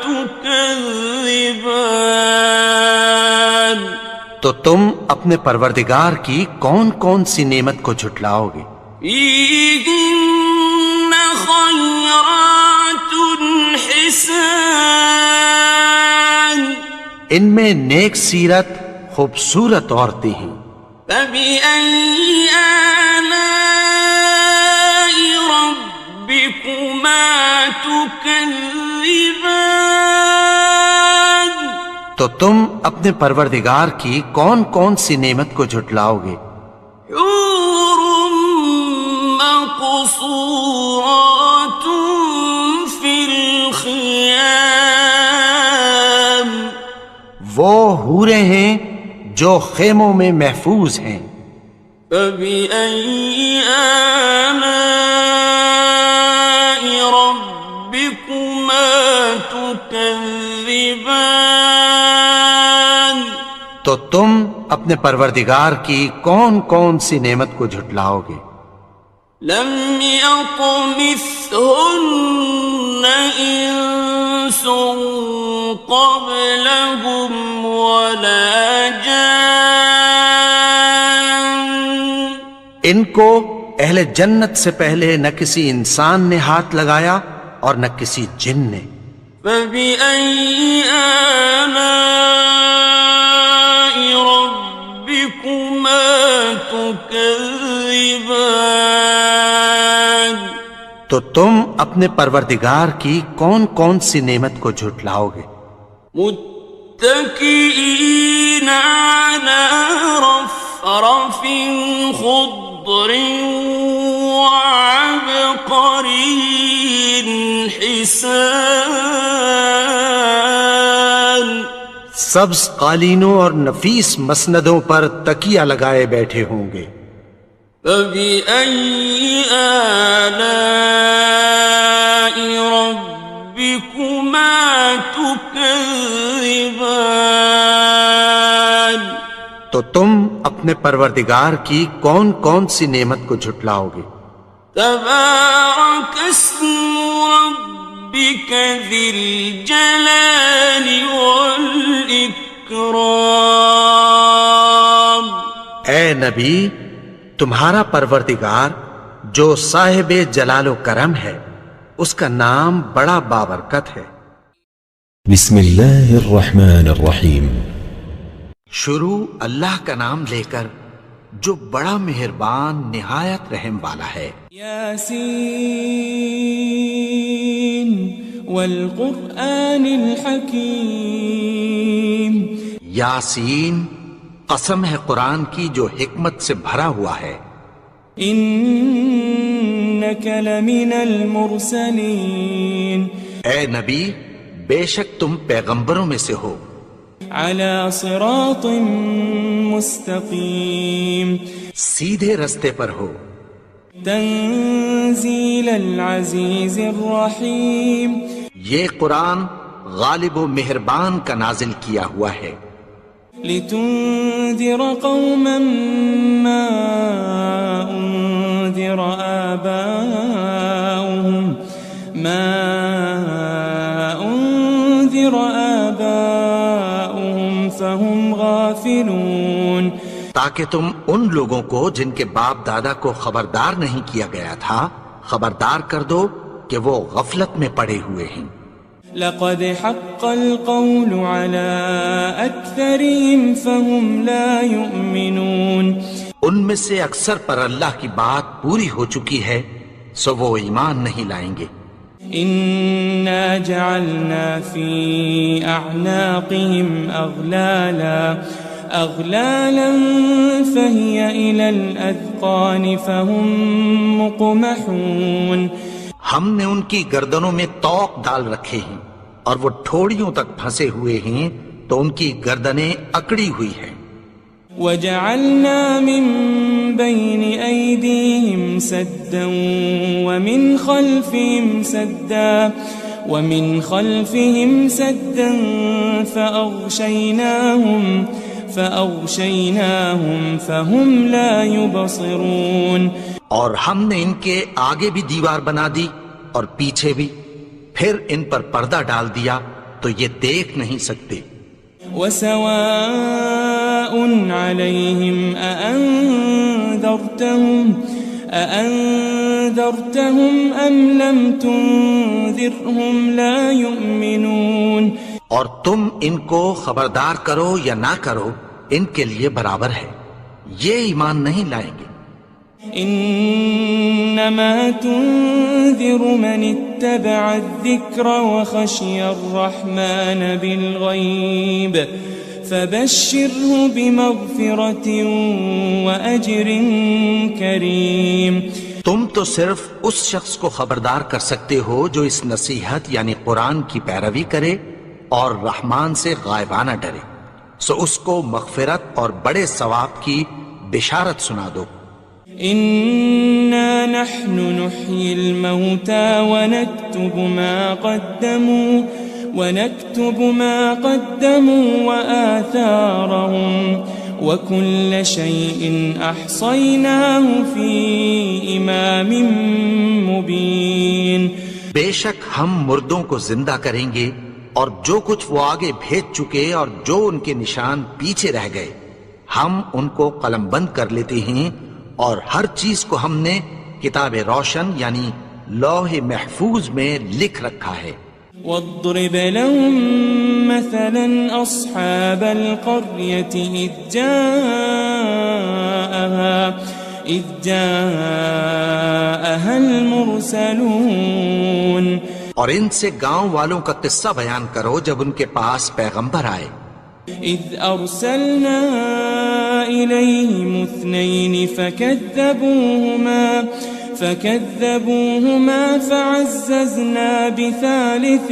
تكذبان؟ تو تم اپنے پروردگار کی کون کون سی نعمت کو جھٹلاؤ گے؟ فيهن خيرات حسان، ان میں نیک سیرت خوبصورت عورتیں ہیں۔ فبأي آلاء ربكما تكذبان؟ تو تم اپنے پروردگار کی کون کون سی نعمت کو جھٹلاؤ گے؟ حور مقصورات في الخيام، وہ حوریں ہیں جو خیموں میں محفوظ ہیں۔ فبأي آلاء ربكما تكذبان؟ تو تم اپنے پروردگار کی کون کون سی نعمت کو جھٹلاؤ گے؟ لم يطمثهن إنس قبلهم ولا جان، ان کو اہل جنت سے پہلے نہ کسی انسان نے ہاتھ لگایا اور نہ کسی جن نے۔ فبأي آلاء ربكما تكذبان؟ تو تم اپنے پروردگار کی کون کون سی نعمت کو جھٹلاؤ گے؟ متكئين على رفرف خضر وعبقري حسان، سبز قالینوں اور نفیس مسندوں پر تکیہ لگائے بیٹھے ہوں گے۔ فبأي آلاء ربكما تكذبان، تو تم اپنے پروردگار کی کون کون سی نعمت کو جھٹلاؤ گے؟ تبارك اسم ربك ذي الجلال والإكرام، اے نبی، تمہارا پروردگار جو صاحب جلال و کرم ہے، اس کا نام بڑا بابرکت ہے۔ بسم اللہ الرحمن الرحیم۔ شروع اللہ کا نام لے کر جو بڑا مہربان نہایت رحم والا ہے۔ یاسین والقرآن الحکیم، یاسین، قسم ہے قرآن کی جو حکمت سے بھرا ہوا ہے۔ انک لمن المرسلین، اے نبی، بے شک تم پیغمبروں میں سے ہو، علی صراط مستقیم، سیدھے رستے پر ہو۔ تنزیل العزیز الرحیم، یہ قرآن غالب و مہربان کا نازل کیا ہوا ہے۔ لتنذر قوما ما انذر آباؤهم فهم غافلون، تاکہ تم ان لوگوں کو جن کے باپ دادا کو خبردار نہیں کیا گیا تھا خبردار کر دو کہ وہ غفلت میں پڑے ہوئے ہیں۔ لقد حق القول على أكثرهم فهم لا يؤمنون، ان میں سے اکثر پر اللہ کی بات پوری ہو چکی ہے سو وہ ایمان نہیں لائیں گے۔ إنا جعلنا في أعناقهم أغلالا فهي إلى الأذقان فهم مقمحون، ہم نے ان کی گردنوں میں طوق ڈال رکھے ہیں اور وہ ٹھوڑیوں تک پھنسے ہوئے ہیں تو ان کی گردنیں اکڑی ہوئی ہیں۔ وجعلنا من بين أيديهم سدا ومن خلفهم سدا فأغشيناهم فهم لا يبصرون، اور ہم نے ان کے آگے بھی دیوار بنا دی اور پیچھے بھی، پھر ان پر پردہ ڈال دیا تو یہ دیکھ نہیں سکتے۔ وسواء عليهم أأنذرتهم أم لم تنذرهم لا يؤمنون، اور تم ان کو خبردار کرو یا نہ کرو ان کے لیے برابر ہے، یہ ایمان نہیں لائیں گے۔ انما تنذر من اتبع الذکر وخشی الرحمن بالغیب فبشره بمغفرة واجر کریم، تم تو صرف اس شخص کو خبردار کر سکتے ہو جو اس نصیحت یعنی قرآن کی پیروی کرے اور رحمان سے غائبانہ ڈرے، سو اس کو مغفرت اور بڑے ثواب کی بشارت سنا دو۔ إنا نحن نحيي الموتى ونكتب ما قدموا وآثارهم وكل شيء أحصيناه في إمام مبين، بے شک ہم مردوں کو زندہ کریں گے اور جو کچھ وہ آگے بھیج چکے اور جو ان کے نشان پیچھے رہ گئے ہم ان کو قلم بند کر لیتے ہیں، اور ہر چیز کو ہم نے کتاب روشن یعنی لوح محفوظ میں لکھ رکھا ہے۔ واضرب لهم مثلا أصحاب القرية إذ جاءها المرسلون اور ان سے گاؤں والوں کا قصہ بیان کرو جب ان کے پاس پیغمبر آئے. إذ أرسلنا إليهم 2 فكذبوهما فعززنا بثالث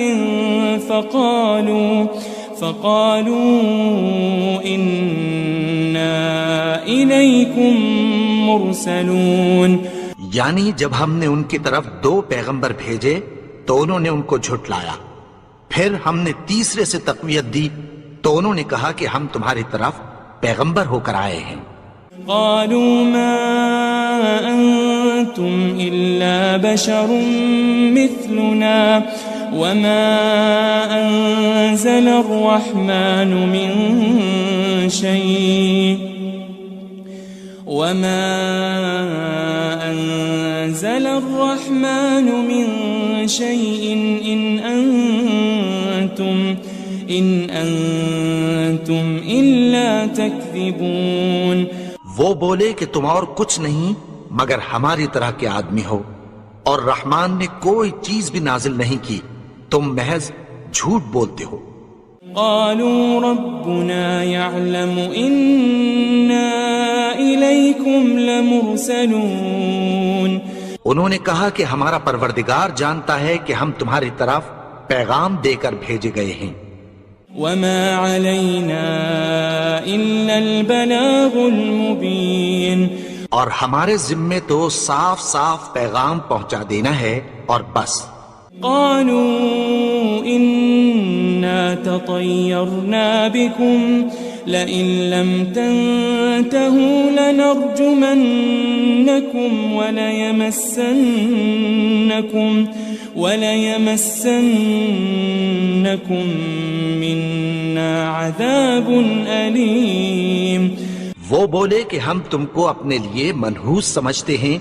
فقالوا إنا إليكم مرسلون. یعنی جب ہم نے ان کی طرف 2 پیغمبر بھیجے تو انہوں نے ان کو جھٹلایا. پھر ہم نے تیسرے سے تقویت دی تو انہوں نے کہا کہ ہم تمہاری طرف پیغمبر ہو کر آئے ہیں. قالوا ما أنتم إلا بشر مثلنا وما أنزل الرحمن من شيء إن أنتم إلا تكذبون. وہ بولے کہ تم اور کچھ نہیں مگر ہماری طرح کے آدمی ہو اور رحمان نے کوئی چیز بھی نازل نہیں کی، تم محض جھوٹ بولتے ہو. قالوا ربنا يعلم إنا إليكم لمرسلون. انہوں نے کہا کہ ہمارا پروردگار جانتا ہے کہ ہم تمہاری طرف پیغام دے کر بھیجے گئے ہیں. وما علينا إلا البلاغ المبين. اور ہمارے ذمے تو صاف صاف پیغام پہنچا دینا ہے اور بس. قالوا إنا تطيرنا بكم لئن لم تنتهوا لنرجمنكم وليمسنكم منا عذاب أليم. وہ بولے کہ ہم تم کو اپنے لیے منحوس سمجھتے ہیں،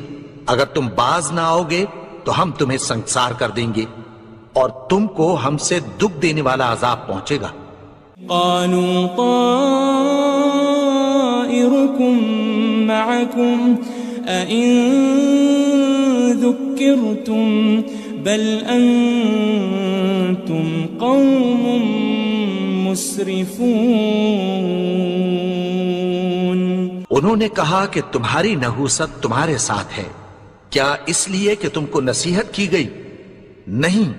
اگر تم باز نہ آؤ گے تو ہم تمہیں سنسار کر دیں گے اور تم کو ہم سے دکھ دینے والا عذاب پہنچے گا. قالوا طائركم معكم أئن ذكرتم بل أنتم قوم مسرفون. انہوں نے کہا کہ تمہاری نحوست تمہارے ساتھ ہے، کیا اس لیے کہ تم کو نصیحت کی گئی؟ نہیں،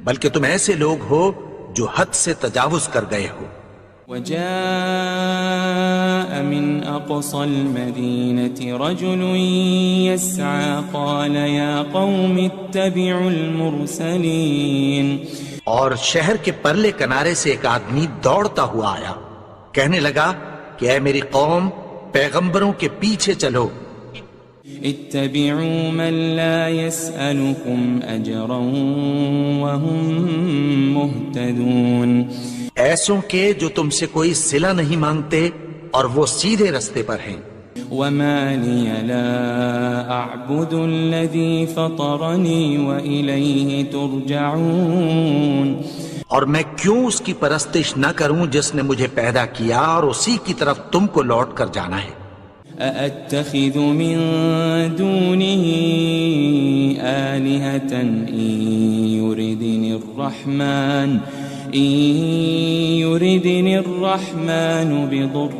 بلکہ تم ایسے لوگ ہو جو حد سے تجاوز کر گئے ہو. وجاء من أقصى المدينة رجل يسعى قال يا قوم اتبعوا المرسلين. اور شہر کے پرلے کنارے سے ایک آدمی دوڑتا ہوا آیا، کہنے لگا کہ اے میری قوم، پیغمبروں کے پیچھے چلو. اتبعوا من لا يسألكم أجرا وهم مهتدون. ایسوں کے جو تم سے کوئی صلہ نہیں مانگتے اور وہ سیدھے رستے پر ہیں. وما لي لا أعبد الذي فطرني وإليه ترجعون. اور میں کیوں اس کی پرستش نہ کروں جس نے مجھے پیدا کیا اور اسی کی طرف تم کو لوٹ کر جانا ہے. أأتخذ من دونه آلهة إن يردني الرحمن بضر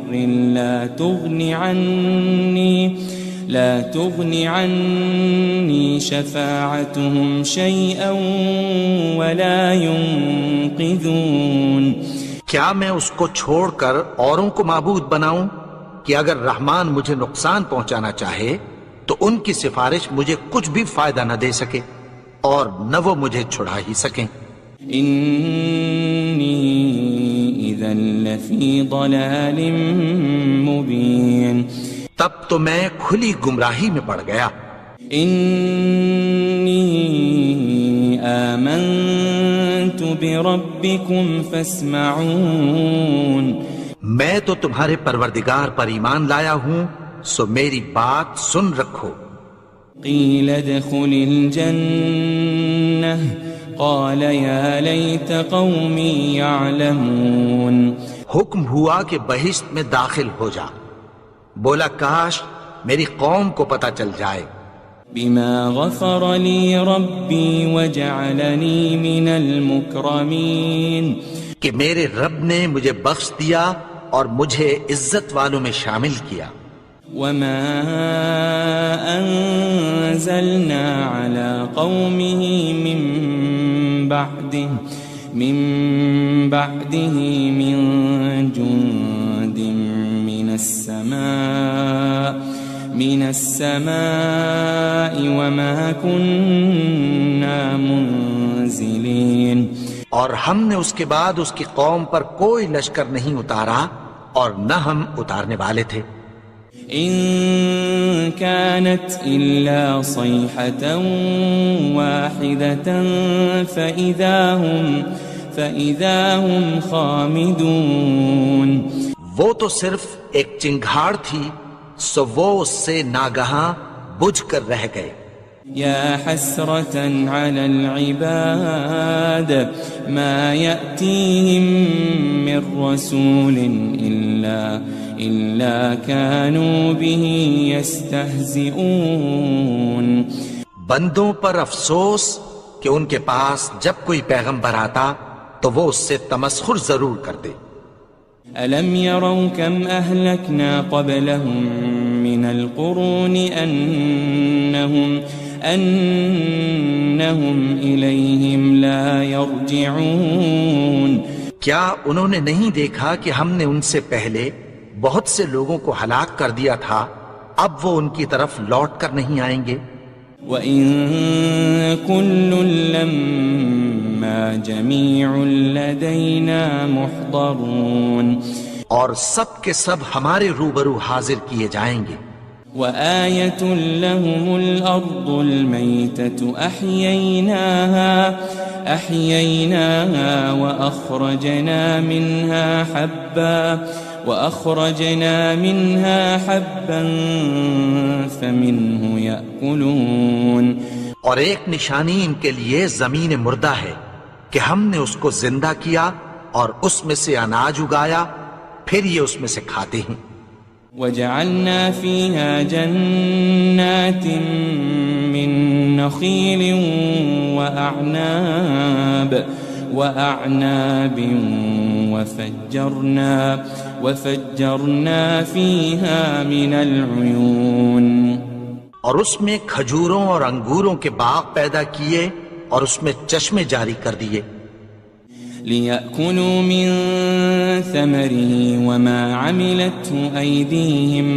لا تغني عني شفاعتهم شيئا ولا ينقذون. کیا میں اس کو چھوڑ کر اوروں کو معبود بناؤں کہ اگر رحمان مجھے نقصان پہنچانا چاہے تو ان کی سفارش مجھے کچھ بھی فائدہ نہ دے سکے اور نہ وہ مجھے چھڑا ہی سکیں. إني إذا لفي ضلال مبين. تب تو میں کھلی گمراہی میں پڑ گیا. إني آمنت بربكم فاسمعون. میں تو تمہارے پروردگار پر ایمان لایا ہوں، سو میری بات سن رکھو. قيل ادخل الجنة قال يا ليت قومي يعلمون. حکم ہوا کہ بہشت میں داخل ہو جا. بولا کاش میری قوم کو پتہ چل جائے. بما غفر لي ربي وجعلني من المكرمين. کہ میرے رب نے مجھے بخش دیا اور مجھے عزت والوں میں شامل کیا. وما أنزلنا على قومه من بعده من جند من السماء وما كنا منزلين. اور ہم نے اس کے بعد اس کی قوم پر کوئی لشکر نہیں اتارا اور نہ ہم اتارنے والے تھے. إن كانت إلا صيحة واحدة فإذا هم خامدون. وہ تو صرف ایک چنگھاڑ تھی سو وہ اس سے ناگہاں بجھ کر رہ گئے. يا حسرة على العباد ما يأتيهم من رسول إلا كانوا به يستهزئون. بندوں پر افسوس کہ ان کے پاس جب کوئی پیغمبر آتا تو وہ اس سے تمسخر ضرور کرتے. ألم يروا كم أهلكنا قبلهم من القرون أنهم إليهم لا يرجعون. کیا انہوں نے نہیں دیکھا کہ ہم نے ان سے پہلے بہت سے لوگوں کو ہلاک کر دیا تھا، اب وہ ان کی طرف لوٹ کر نہیں آئیں گے. وَإِن كُلٌّ لَمَّا جَمِيعٌ لَدَيْنَا مُحْضَرُونَ. اور سب کے سب ہمارے روبرو حاضر کیے جائیں گے. وآية لهم الأرض الميتة أحييناها وأخرجنا منها حبا فمنه يأكلون. اور ایک نشانی ان کے لیے زمین مردہ ہے کہ ہم نے اس کو زندہ کیا اور اس میں سے اناج اگایا، پھر یہ اس میں سے کھاتے ہیں. وجعلنا فيها جنات من نخيل وأعناب وفجرنا فيها من العيون. اور اس میں کھجوروں اور انگوروں کے باغ پیدا کیے اور اس میں چشمے جاری کر دیے. لِيَأْكُلُوا مِن ثَمَرِهِ وَمَا عَمِلَتْهُ أَيْدِيهِمْ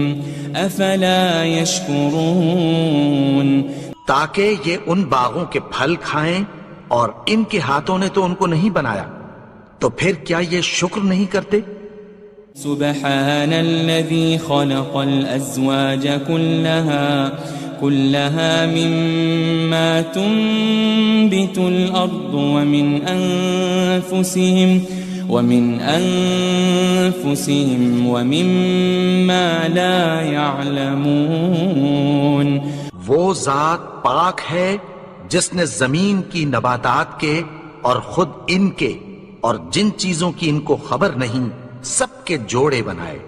أَفَلَا يَشْكُرُونَ. تاکہ یہ ان باغوں کے پھل کھائیں اور ان کے ہاتھوں نے تو ان کو نہیں بنایا، تو پھر کیا یہ شکر نہیں کرتے؟ سبحان الذي خلق الأزواج كلها مما تنبت الأرض ومن أنفسهم ومما لا يعلمون. وہ ذات پاک ہے جس نے زمین کی نباتات کے اور خود ان کے اور جن چیزوں کی ان کو خبر نہیں سب کے جوڑے بنائے.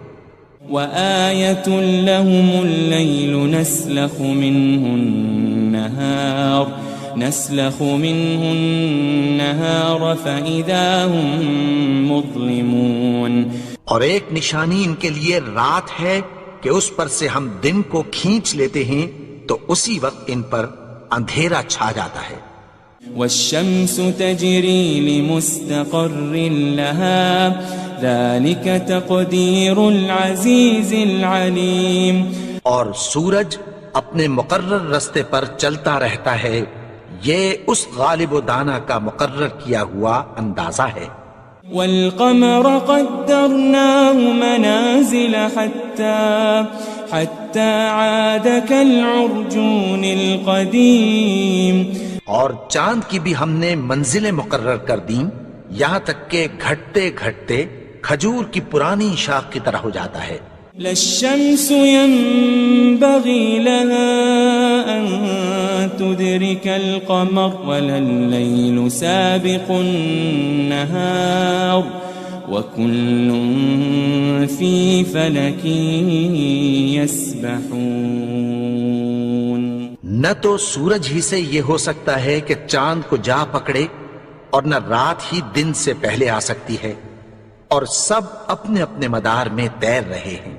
وآية لهم الليل نسلخ منه النهار فإذا هم مظلمون. اور ایک نشانی ان کے لیے رات ہے کہ اس پر سے ہم دن کو کھینچ لیتے ہیں تو اسی وقت ان پر اندھیرا چھا جاتا ہے. والشمس تجري لمستقر لها ذلك تقدير العزيز العليم. اور سورج اپنے مقرر رستے پر چلتا رہتا ہے، یہ اس غالب و دانا کا مقرر کیا ہوا اندازہ ہے. والقمر قدرناه منازل حتى عاد كالعرجون القديم. اور چاند کی بھی ہم نے منزلیں مقرر کر دیں یہاں تک کہ گھٹتے گھٹتے کھجور کی پرانی شاخ کی طرح ہو جاتا ہے. لا الشمس ينبغي لها أن تدرك القمر ولا الليل سابق النهار وكل في فلك يسبحون. نہ تو سورج ہی سے یہ ہو سکتا ہے کہ چاند کو جا پکڑے، اور نہ رات ہی دن سے پہلے آ سکتی ہے، اور سب اپنے اپنے مدار میں تیر رہے ہیں.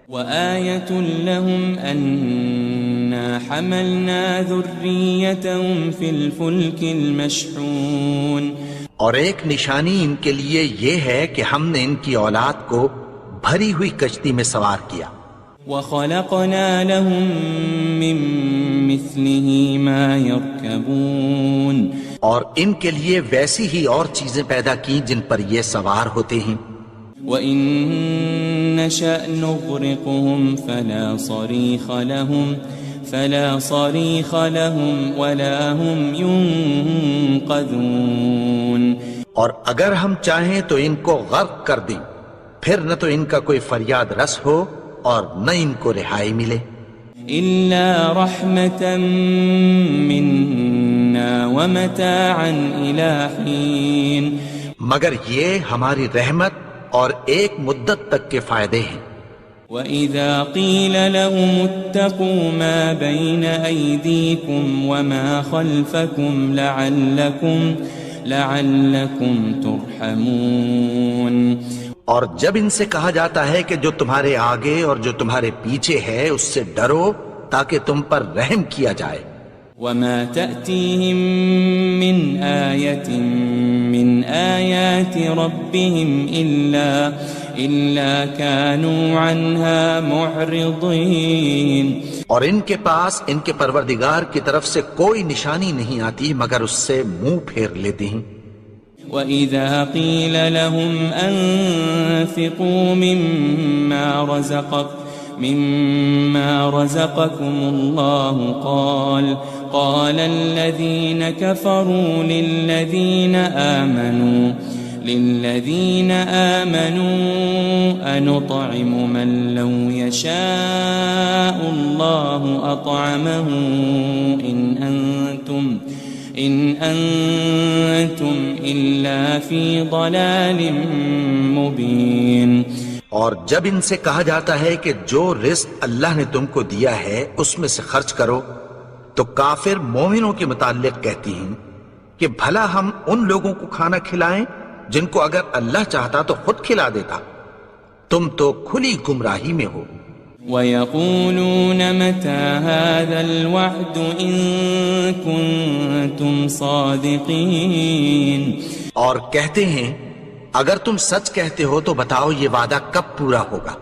وآية لهم أنا حملنا ذريتهم في الفلك المشحون. اور ایک نشانی ان کے لیے یہ ہے کہ ہم نے ان کی اولاد کو بھری ہوئی کشتی میں سوار کیا. وخلقنا لهم من مثله ما يركبون. اور ان کے لیے ویسی ہی اور چیزیں پیدا کی جن پر یہ سوار ہوتے ہیں. وَإِن نَّشَأْ نُغْرِقْهُمْ فَلَا صَرِيخَ لَهُمْ وَلَا هُمْ يُنقَذُونَ. اور اگر ہم چاہیں تو ان کو غرق کر دیں، پھر نہ تو ان کا کوئی فریاد رس ہو اور نہ ان کو رہائی ملے. إِلَّا رَحْمَةً مِّنَّا وَمَتَاعًا إِلَىٰ حِينٍ. مگر یہ ہماری رحمت اور ایک مدت تک کے فائدے ہیں. وَإِذَا قِيلَ لَهُمُ اتَّقُوا مَا بَيْنَ أَيْدِيكُمْ وَمَا خَلْفَكُمْ لَعَلَّكُمْ تُرْحَمُونَ. اور جب ان سے کہا جاتا ہے کہ جو تمہارے آگے اور جو تمہارے پیچھے ہے اس سے ڈرو تاکہ تم پر رحم کیا جائے. وَمَا تَأْتِيهِم مِّنْ آيَةٍ مِّنْ آيَاتِ رَبِّهِمْ إِلَّا كَانُوا عَنْهَا مُعْرِضِينَ. اور ان کے پاس ان کے پروردگار کی طرف سے کوئی نشانی نہیں آتی مگر اس سے منہ پھیر لیتے ہیں. وَإِذَا قِيلَ لَهُمْ أَنفِقُوا مِمَّا رَزَقَكُمُ اللَّهُ قَالَ الَّذِينَ كَفَرُوا لِلَّذِينَ آمَنُوا أَنُطْعِمُ مَن لَّوْ يَشَاءُ اللَّهُ أَطْعَمَهُ إِنْ أَنْتُمْ إِلَّا فِي ضَلَالٍ مُبِينٍ. اور جب ان سے کہا جاتا ہے کہ جو رزق اللہ نے تم کو دیا ہے اس میں سے خرچ کرو، تو کافر مومنوں کے متعلق کہتی ہیں کہ بھلا ہم ان لوگوں کو کھانا کھلائیں جن کو اگر اللہ چاہتا تو خود کھلا دیتا. تم تو کھلی گمراہی میں ہو. وَيَقُولُونَ مَتَى هَذَا الْوَعْدُ إِن كُنتُمْ صَادِقِينَ. اور کہتے ہیں اگر تم سچ کہتے ہو تو بتاؤ یہ وعدہ کب پورا ہوگا.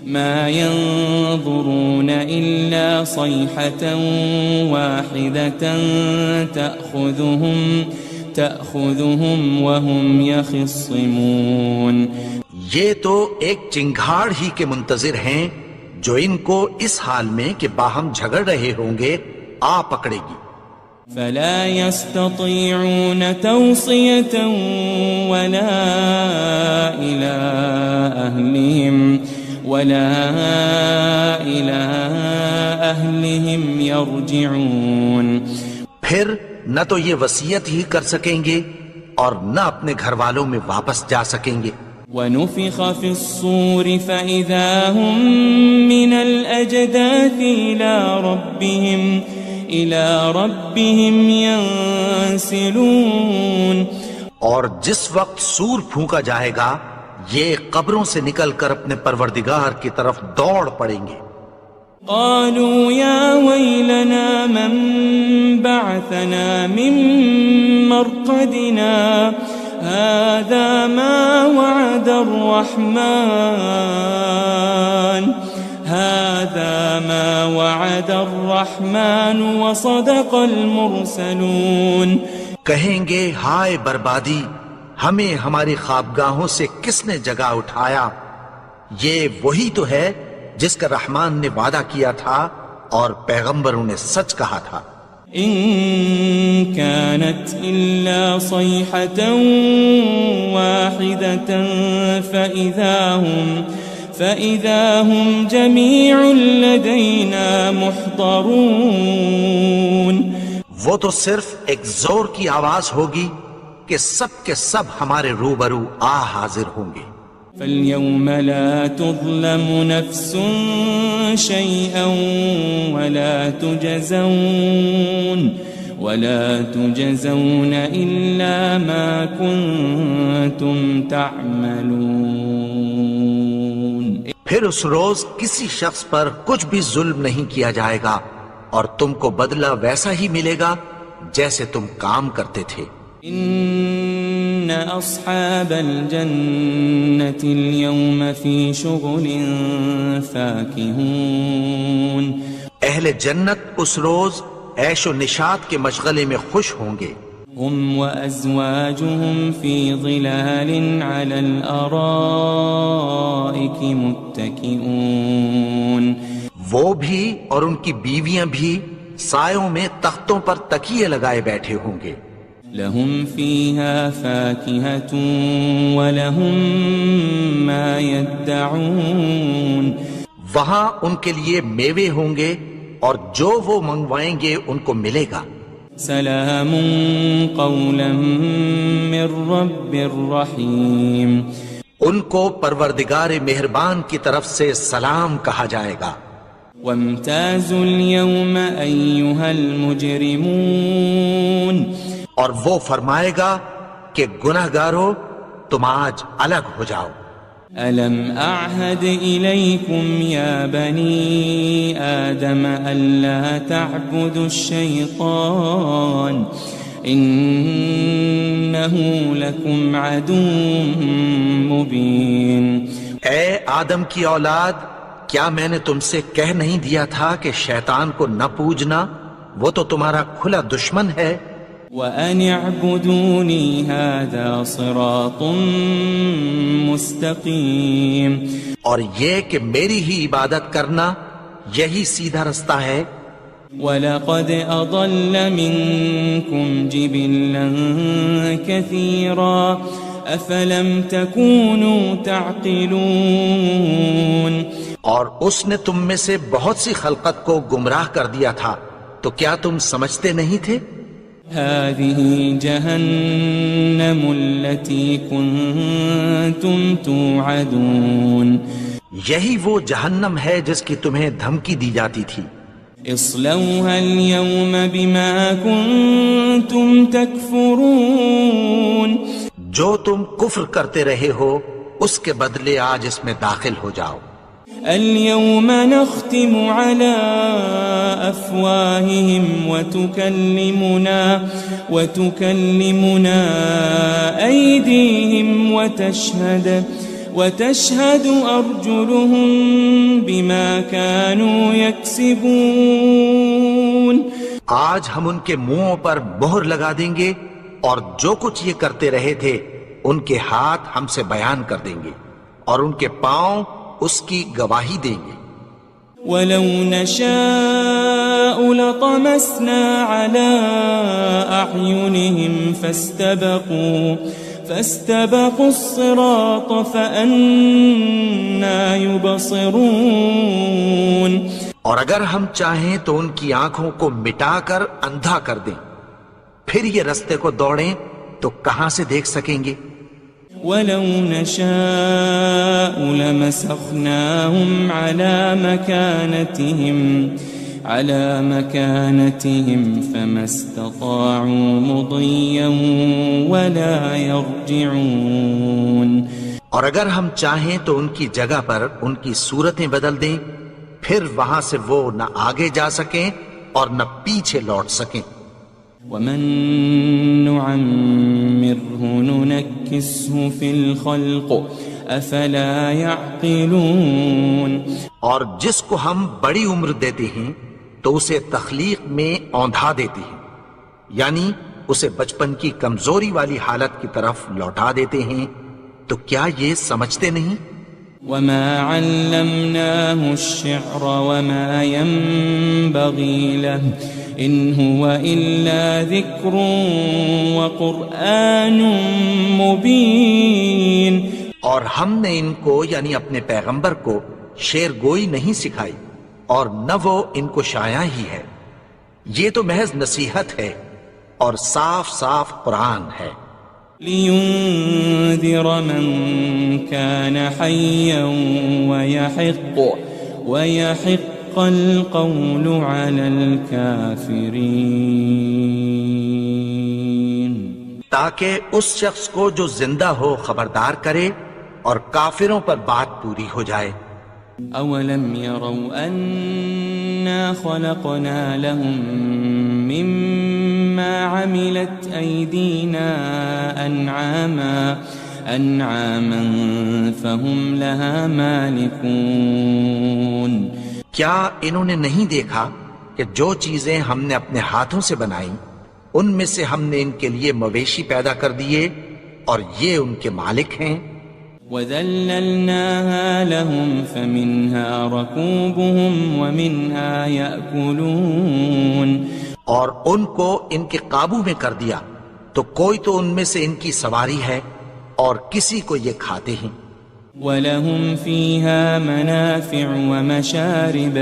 مَا يَنظُرُونَ إِلَّا صَيْحَةً وَاحِدَةً تَأْخُذُهُمْ وَهُمْ يَخِصِّمُونَ. یہ تو ایک چنگھاڑ ہی کے منتظر ہیں جو ان کو اس حال میں کہ باہم جھگڑ رہے ہوں گے آ پکڑے گی. فَلَا يَسْتَطِيعُونَ تَوْصِيَةً وَلَا إِلَىٰ أَهْلِهِمْ يَرْجِعُونَ. پھر نہ تو یہ وصیت ہی کر سکیں گے اور نہ اپنے گھر والوں میں واپس جا سکیں گے. وَنُفِخَ فِي الصُّورِ فَإِذَا هُم مِّنَ الْأَجْدَاثِ إِلَىٰ رَبِّهِمْ يَنسِلُونَ. اور جس وقت سور پھونکا جائے گا یہ قبروں سے نکل کر اپنے پروردگار کی طرف دوڑ پڑیں گے. قالوا يا ويلنا من بعثنا من مرقدنا هذا ما وعد الرحمن وصدق المرسلون. کہیں گے ہائے بربادی، ہمیں ہماری خوابگاہوں سے کس نے جگا اٹھایا. یہ وہی تو ہے جس کا رحمان نے وعدہ کیا تھا اور پیغمبروں نے سچ کہا تھا. ان كانت الا صيحة واحدة فإذا هم جميع لدينا محضرون. وہ تو صرف ایک زور کی آواز ہوگی کہ سب کے سب ہمارے روبرو آ حاضر ہوں گے. فَالْيَوْمَ لَا تُظْلَمُ نَفْسٌ شَيْئًا وَلَا تُجْزَوْنَ إِلَّا مَا كُنْتُمْ تَعْمَلُونَ. پھر اس روز کسی شخص پر کچھ بھی ظلم نہیں کیا جائے گا اور تم کو بدلہ ویسا ہی ملے گا جیسے تم کام کرتے تھے. إن أصحاب الجنة اليوم في شغل فاكهون. اہل جنت اس روز عیش و نشاط کے مشغلے میں خوش ہوں گے. هم وأزواجهم في ظلال على الأرائك متكئون. وہ بھی اور ان کی بیویاں بھی سایوں میں تختوں پر تکیے لگائے بیٹھے ہوں گے. لهم فيها فاكهة ولهم ما يدعون. وہاں ان کے لیے میوے ہوں گے اور جو وہ منگوائیں گے ان کو ملے گا. سلام قولا من رب رحیم. ان کو پروردگار مہربان کی طرف سے سلام کہا جائے گا. وامتازوا اليوم أيها المجرمون. اور وہ فرمائے گا کہ گناہگارو تم آج الگ ہو جاؤ. ألم أعهد إليكم يا بني آدم ألا تعبدوا الشيطان إنه لكم عدو مبين. اے آدم کی اولاد، کیا میں نے تم سے کہہ نہیں دیا تھا کہ شیطان کو نہ پوجنا، وہ تو تمہارا کھلا دشمن ہے. وَأَنِ اعْبُدُونِي هَذَا صِرَاطٌ مُسْتَقِيمٌ. اور یہ کہ میری ہی عبادت کرنا یہی سیدھا رستہ ہے. وَلَقَدْ أَضَلَّ مِنْكُمْ جِبِلًّا كَثِيرًا أَفَلَمْ تَكُونُوا تَعْقِلُونَ. اور اس نے تم میں سے بہت سی خلقت کو گمراہ کر دیا تھا، تو کیا تم سمجھتے نہیں تھے؟ هذه جهنم التي كنتم توعدون. یہی وہ جہنم ہے جس کی تمہیں دھمکی دی جاتی تھی. اصلوها اليوم بما كنتم تكفرون. جو تم کفر کرتے رہے ہو اس کے بدلے آج اس میں داخل ہو جاؤ. اليوم نختم على أفواههم وتكلمنا أيديهم وتشهد أرجلهم بما كانوا يكسبون. آج ہم ان کے منہوں پر مہر لگا دیں گے اور جو کچھ یہ کرتے رہے تھے ان کے ہاتھ ہم سے بیان کر دیں گے اور ان کے پاؤں اس کی گواہی دیں گے. وَلَوْ نَشَاءُ لَطَمَسْنَا عَلَىٰ أَعْيُنِهِمْ فَاسْتَبَقُوا الصِّرَاطَ فَأَنَّىٰ يُبْصِرُونَ. اور اگر ہم چاہیں تو ان کی آنکھوں کو مٹا کر اندھا کر دیں، پھر یہ رستے کو دوڑیں تو کہاں سے دیکھ سکیں گے. وَلَوْ نَشَاءُ لَمَسَخْنَاهُمْ عَلَى مَكَانَتِهِمْ فَمَا اسْتَطَاعُوا مُضِيًّا وَلَا يَرْجِعُونَ. اور اگر ہم چاہیں تو ان کی جگہ پر ان کی صورتیں بدل دیں، پھر وہاں سے وہ نہ آگے جا سکیں اور نہ پیچھے لوٹ سکیں. وَمَن نُعَمِّرْهُ نُنَكِّسْهُ فِي الْخَلْقِ أَفَلَا يَعْقِلُونَ. اور جس کو ہم بڑی عمر دیتے ہیں تو اسے تخلیق میں اوندھا دیتے ہیں، یعنی اسے بچپن کی کمزوری والی حالت کی طرف لوٹا دیتے ہیں. تو کیا یہ سمجھتے نہیں؟ وَمَا عَلَّمْنَاهُ الشِّعْرَ وَمَا يَنبَغِي لَهُ إِنْ هُوَ إِلَّا ذِكْرٌ وَقُرْآنٌ مُبِينٌ. اور ہم نے ان کو یعنی اپنے پیغمبر کو شعر گوئی نہیں سکھائی اور نہ وہ ان کو شایع ہی ہے. یہ تو محض نصیحت ہے اور صاف صاف قرآن ہے. لينذر من كان حيا ويحق القول على الكافرين. تاکہ اس شخص کو جو زندہ ہو خبردار کرے اور کافروں پر بات پوری ہو جائے. اولم يروا انا خلقنا لهم مما عملت ايدينا انعاما فهم لها مالكون. کیا انہوں نے نہیں دیکھا کہ جو چیزیں ہم نے اپنے ہاتھوں سے بنائیں ان میں سے ہم نے ان کے لیے مویشی پیدا کر دیے اور یہ ان کے مالک ہیں. وَذَلَّلْنَاهَا لَهُمْ فَمِنْهَا رَكُوبُهُمْ وَمِنْهَا يَأْكُلُونَ. اور ان کو ان کے قابو میں کر دیا تو کوئی تو ان میں سے ان کی سواری ہے اور کسی کو یہ کھاتے ہیں. وَلَهُمْ فِيهَا مَنَافِعُ وَمَشَارِبُ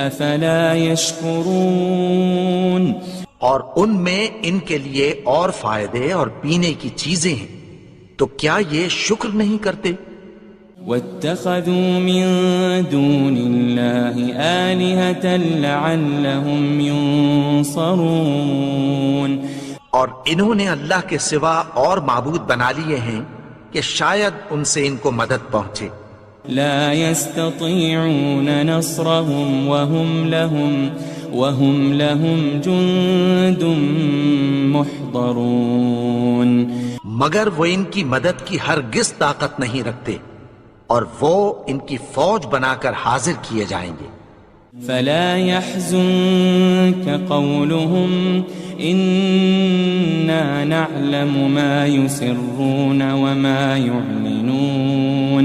أَفَلَا يَشْكُرُونَ. اور ان میں ان کے لیے اور فائدے اور پینے کی چیزیں ہیں تو کیا یہ شکر نہیں کرتے؟ وَاتَّخَذُوا مِن دُونِ اللَّهِ آلِهَةً لَعَلَّهُمْ يُنصَرُونَ. اور انہوں نے اللہ کے سوا اور معبود بنا لیے ہیں کہ شاید ان سے ان کو مدد پہنچے. لا يستطيعون نصرهم وهم لهم جند محضرون. مگر وہ ان کی مدد کی ہرگز طاقت نہیں رکھتے اور وہ ان کی فوج بنا کر حاضر کیے جائیں گے. فلا يحزنك قولهم إنا نعلم ما يسرون وما يعلنون.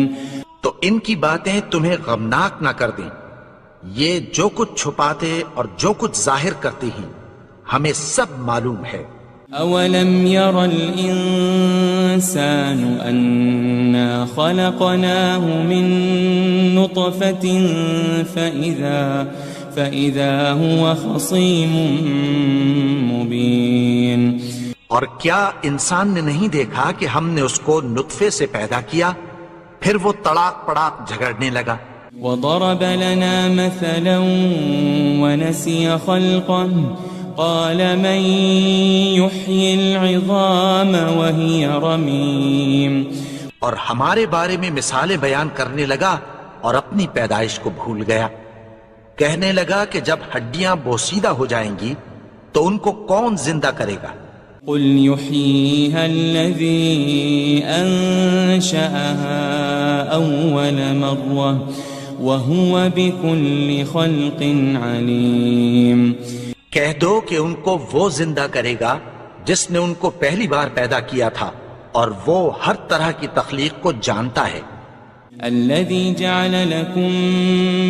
تو ان کی باتیں تمہیں غمناک نہ کر دیں. یہ جو کچھ چھپاتے اور جو کچھ ظاہر کرتے ہیں ہمیں سب معلوم ہے. اولم ير الانسان انا خلقناه من نطفة فاذا هو خصيم مبين. اور کیا انسان نے نہیں دیکھا کہ ہم نے اس کو نطفے سے پیدا کیا پھر وہ تڑاک پڑاک جھگڑنے لگا. وضرب لنا مثلا ونسي خلقه قال من يحيي العظام وهي رميم. اور ہمارے بارے میں مثالیں بیان کرنے لگا اور اپنی پیدائش کو بھول گیا. کہنے لگا کہ جب ہڈیاں بوسیدہ ہو جائیں گی تو ان کو کون زندہ کرے گا؟ قل يحييها الذي أنشأها أول مرة وهو بكل خلق عليم. کہہ دو کہ ان کو وہ زندہ کرے گا جس نے ان کو پہلی بار پیدا کیا تھا اور وہ ہر طرح کی تخلیق کو جانتا ہے. الذي جعل لكم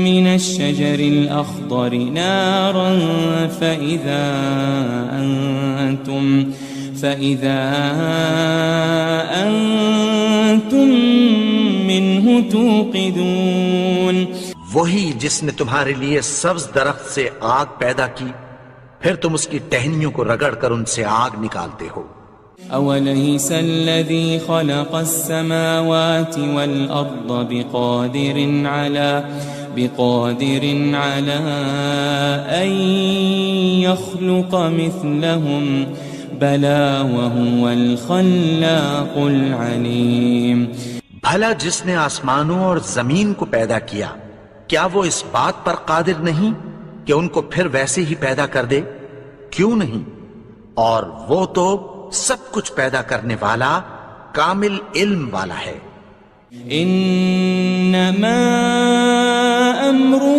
من الشجر الأخضر نارا فإذا أنتم منه توقدون. وہی جس نے تمہارے لیے سبز درخت سے آگ پیدا کی پھر تم اس کی ٹہنیوں کو رگڑ کر ان سے آگ نکالتے ہو. أوليس الذي خلق السماوات والأرض بقادر على أن يخلق مثلهم بلى وهو الخلاق العليم. بھلا جس نے آسمانوں اور زمین کو پیدا کیا کیا وہ اس بات پر قادر نہیں کہ ان کو پھر ویسے ہی پیدا کر دے؟ کیوں نہیں؟ اور وہ تو سب کچھ پیدا کرنے والا کامل علم والا ہے. انما امره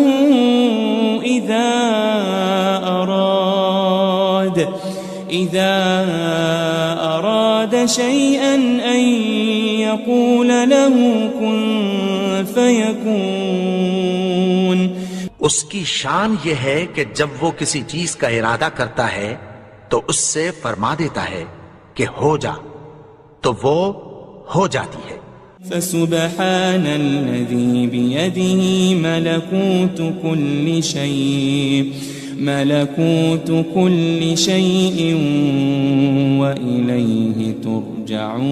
اذا اراد شيئا ان يقول له كن فيكون. اس کی شان یہ ہے کہ جب وہ کسی چیز کا ارادہ کرتا ہے تو اس سے فرما دیتا ہے کہ ہو جا تو وہ ہو جاتی ہے. فسبحان الذي بيده ملكوت كل شيء ملكوت كل شيء وإليه ترجعون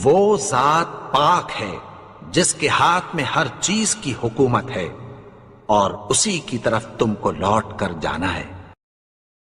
وہ ذات پاک ہے جس کے ہاتھ میں ہر چیز کی حکومت ہے اور اسی کی طرف تم کو لوٹ کر جانا ہے۔